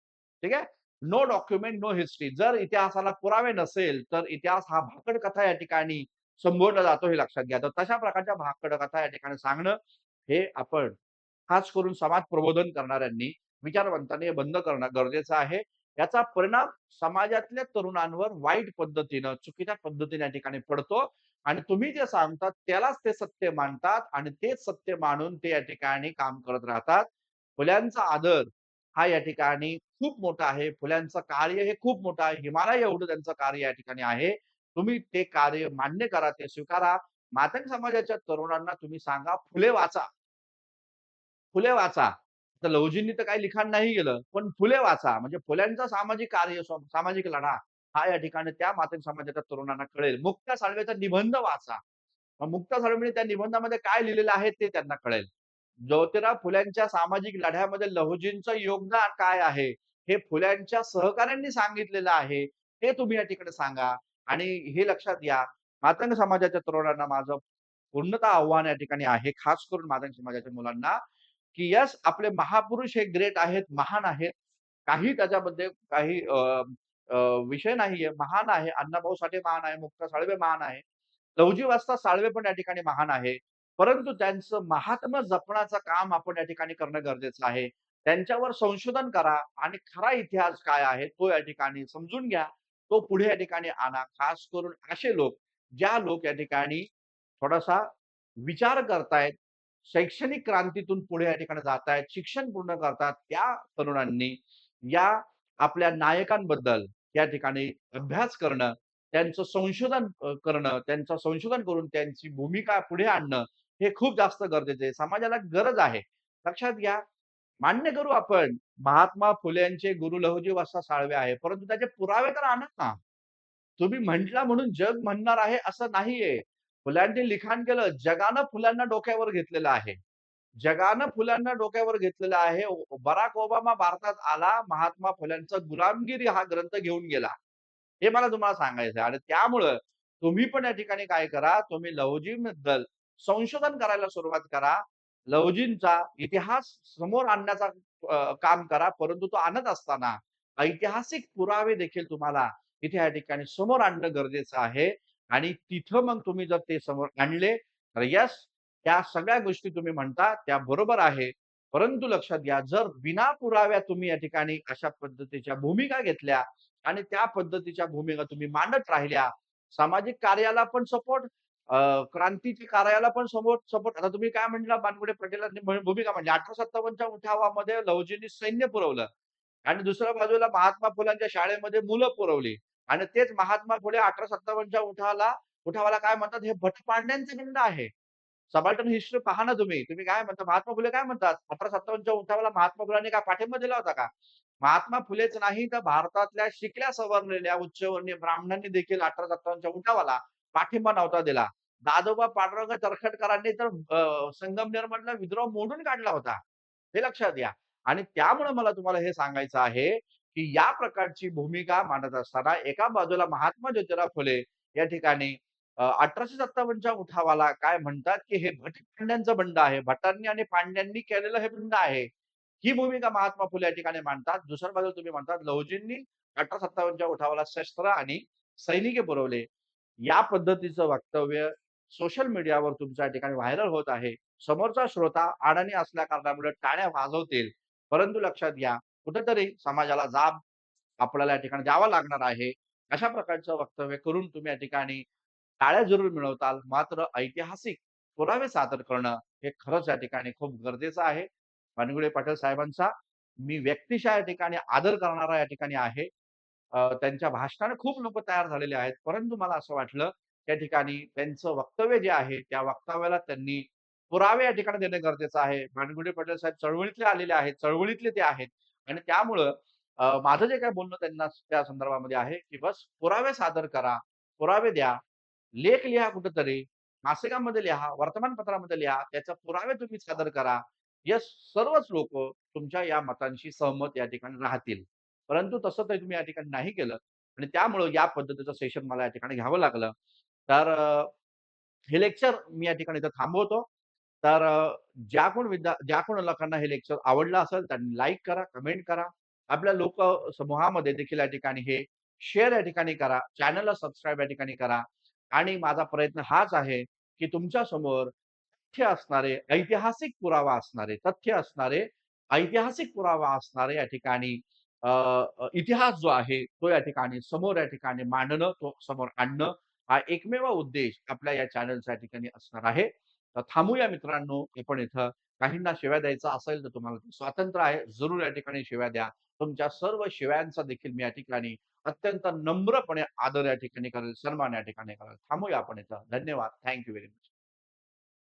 ठीक आहे? No document, no history. जर इतिहासाला पुरावे नसेल, तर इतिहास हा भाकड कथा या ठिकाणी संबोधला जातो हे लक्षात घ्या. तर तशा प्रकारच्या भाकड कथा या ठिकाणी सांगणं हे आपण खास करून समाज प्रबोधन करणाऱ्यांनी, विचारवंतांनी हे बंद करणं गरजेचं आहे. याचा परिणाम समाजातल्या तरुणांवर वाईट पद्धतीनं, चुकीच्या पद्धतीने या ठिकाणी पडतो आणि तुम्ही जे सांगतात त्यालाच ते सत्य मानतात आणि तेच सत्य मानून ते या ठिकाणी काम करत राहतात. फुल्यांचा आदर हा या ठिकाणी खूप मोठा आहे. फुल्यांचं कार्य हे खूप मोठं आहे. हिमालय एवढं त्यांचं कार्य या ठिकाणी आहे. तुम्ही ते कार्य मान्य करा, ते स्वीकारा. मातंग समाजाच्या तरुणांना तुम्ही सांगा, फुले वाचा. फुले वाचा. तर लहुजींनी तर काही लिखाण नाही केलं. पण फुले वाचा. म्हणजे फुल्यांचा सामाजिक कार्य, सामाजिक लढा हा या ठिकाणी त्या मातंग समाजाच्या तरुणांना कळेल. मुक्ता साळवेचा निबंध वाचा. मग मुक्ता साळवेंनी त्या निबंधामध्ये काय लिहिलेलं आहे ते त्यांना कळेल. ज्योतिराव फुल्यांच्या सामाजिक लढ्यामध्ये लहुजींचं योगदान काय आहे, हे फुल्यांच्या सहकाऱ्यांनी सांगितलेलं आहे. ते तुम्ही या ठिकाणी सांगा आणि हे लक्षात घ्या, मातंग समाजाच्या तरुणांना माझं पूर्णतः आव्हान या ठिकाणी आहे. खास करून मातंग समाजाच्या मुलांना, की यस आपले महापुरुष हे ग्रेट आहेत, महान आहेत. काही त्याच्यामध्ये काही अ, अ, विषय नाहीये. महान आहे. अण्णाभाऊ साठे महान आहे. मुक्ता साळवे महान आहे. लहुजी वस्ताद साळवे पण या ठिकाणी महान आहे. परंतु त्यांचं महात्म्य जपण्याचं काम आपण या ठिकाणी करणं गरजेचं आहे. त्यांच्यावर संशोधन करा आणि खरा इतिहास काय आहे तो या ठिकाणी समजून घ्या. तो पुढे या ठिकाणी आणा. खास करून असे लोक, ज्या लोक या ठिकाणी थोडासा विचार करतायत, शैक्षणिक क्रांतीतून पुढे या ठिकाणी जातायत, शिक्षण पूर्ण करतात, त्या तरुणांनी या आपल्या नायकांबद्दल या ठिकाणी अभ्यास करणं, त्यांचं संशोधन करणं, त्यांचं संशोधन करून त्यांची भूमिका पुढे आणणं, हे खूप जास्त गरजेचं आहे. समाजाला गरज आहे. लक्षात घ्या, मान्य करू आपण, महात्मा फुलेंचे गुरु लहुजी वसा साळवे आहे. परंतु त्याचे पुरावे तर आणा ना. तुम्ही म्हटला म्हणून जग म्हणणार आहे असं नाहीये. फुल्यांनी लिखाण केलं. जगानं फुलांना डोक्यावर घेतलेलं आहे. जगानं फुलांना डोक्यावर घेतलेलं आहे. बराक ओबामा भारतात आला. महात्मा फुल्यांचा गुलामगिरी हा ग्रंथ घेऊन गेला. हे मला तुम्हाला सांगायचं आहे आणि त्यामुळं तुम्ही पण या ठिकाणी काय करा, तुम्ही लहुजींबद्दल संशोधन करायला सुरुवात करा. लहुजींचा इतिहास समोर आणण्याचा काम करा. परंतु तो आणत असताना ऐतिहासिक पुरावे देखील तुम्हाला इथे या ठिकाणी समोर आणणं गरजेचं आहे आणि तिथं मग तुम्ही जर ते समोर आणले, तर येस, त्या सगळ्या गोष्टी तुम्ही म्हणता त्या बरोबर आहे. परंतु लक्षात घ्या, जर बिना पुराव्या तुम्ही या ठिकाणी अशा पद्धतीच्या भूमिका घेतल्या आणि त्या पद्धतीच्या भूमिका तुम्ही मांडत राहिल्या, सामाजिक कार्याला पण सपोर्ट, क्रांतीच्या कार्याला पण सपोर्ट. आता तुम्ही काय म्हटला, बानगुडे पटेलांनी भूमिका मांडली. 1857च्या उठावामध्ये लहुजींनी सैन्य पुरवलं आणि दुसऱ्या बाजूला महात्मा फुलांच्या शाळेमध्ये मुलं पुरवली आणि तेच महात्मा फुले 1857च्या उठावाला काय म्हणतात, हे भटपांड्यांचे बंड आहे. सबाल्टर्न हिस्ट्री पहा ना तुम्ही. तुम्ही काय म्हणता, महात्मा फुले काय म्हणतात, 1857च्या उठावाला महात्मा फुलांनी काय पाठिंबा दिला होता का? महात्मा फुलेच नाही तर भारतातल्या शिकल्या सवरलेल्या उच्चवर्णीय ब्राह्मणांनी देखील 1857च्या उठावाला पाठिंबा नव्हता दिला. दादोबा पांडुरंग तर्खडकरांनी तर संगमनेरमधला विद्रोह मोडून काढला होता. हे लक्षात घ्या. आणि त्यामुळे मला तुम्हाला हे सांगायचं आहे, की या प्रकारची भूमिका मांडत असताना एका बाजूला महात्मा ज्योतिराव फुले या ठिकाणी 1857च्या उठावाला काय म्हणतात, की हे भट पांड्यांचं बंड आहे. भटांनी आणि पांड्यांनी केलेलं हे बंड आहे. ही भूमिका महात्मा फुले या ठिकाणी मांडतात. दुसऱ्या बाजूला तुम्ही म्हणतात लहुजींनी 1857च्या उठावाला शस्त्र आणि सैनिकी पुरवले. या पद्धतीचं वक्तव्य सोशल मीडियावर तुमच्या ठिकाणी व्हायरल होत आहे. समोरचा श्रोता अडाणी असल्या कारणामुळे टाळ्या वाजवतील. परंतु लक्षात घ्या, कुठेतरी समाजाला जाब आपल्याला या ठिकाणी द्यावा लागणार आहे. अशा प्रकारचं वक्तव्य करून तुम्ही या ठिकाणी टाळ्या जरूर मिळवताल. मात्र ऐतिहासिक पुरावे सादर करणं हे खरंच या ठिकाणी खूप गरजेचं आहे. पानगुळे पाटील साहेबांचा मी व्यक्तिशः या ठिकाणी आदर करणारा या ठिकाणी आहे. त्यांच्या भाषणाने खूप लोकं तयार झालेले आहेत. परंतु मला असं वाटलं, त्या ठिकाणी त्यांचं वक्तव्य जे आहे, त्या वक्तव्याला त्यांनी पुरावे या ठिकाणी देणं गरजेचं आहे. भानगुडे पाटील साहेब चळवळीतले आलेले आहेत, चळवळीतले ते आहेत आणि त्यामुळं माझं जे काही बोलणं त्यांना त्या संदर्भामध्ये आहे, की बस पुरावे सादर करा, पुरावे द्या, लेख लिहा कुठेतरी, मासिकामध्ये लिहा, वर्तमानपत्रामध्ये लिहा, त्याचे पुरावे तुम्ही सादर करा. यस, सर्वच लोकं तुमच्या या मतांशी सहमत या ठिकाणी राहतील. परंतु तसं तर तुम्ही या ठिकाणी नाही केलं आणि त्यामुळं या पद्धतीचं सेशन मला या ठिकाणी घ्यावं लागलं. तर हे लेक्चर मी या ठिकाणी इथं थांबवतो. तर ज्या कोण लोकांना हे लेक्चर आवडलं असेल त्यांनी लाईक करा, कमेंट करा. आपल्या समूहामध्ये देखील या ठिकाणी हे शेअर या ठिकाणी करा. चॅनलला सबस्क्राईब या ठिकाणी करा आणि माझा प्रयत्न हाच आहे, की तुमच्या समोर तथ्य असणारे, ऐतिहासिक पुरावा असणारे, तथ्य असणारे, ऐतिहासिक पुरावा असणारे या ठिकाणी इतिहास जो आहे, तो या ठिकाणी समोर या ठिकाणी मांडणं, तो समोर आणणं, हा एकमेव उद्देश आपल्या या चॅनलच्या या ठिकाणी असणार आहे. तर थांबूया मित्रांनो, आपण इथं. काहींना शिव्या द्यायचा असेल तर तुम्हाला ते स्वातंत्र्य आहे. जरूर या ठिकाणी शिव्या द्या. तुमच्या सर्व शिव्यांचा देखील मी या ठिकाणी अत्यंत नम्रपणे आदर या ठिकाणी करेल, सन्मान या ठिकाणी करेल. थांबूया आपण इथं. धन्यवाद. Thank you very much.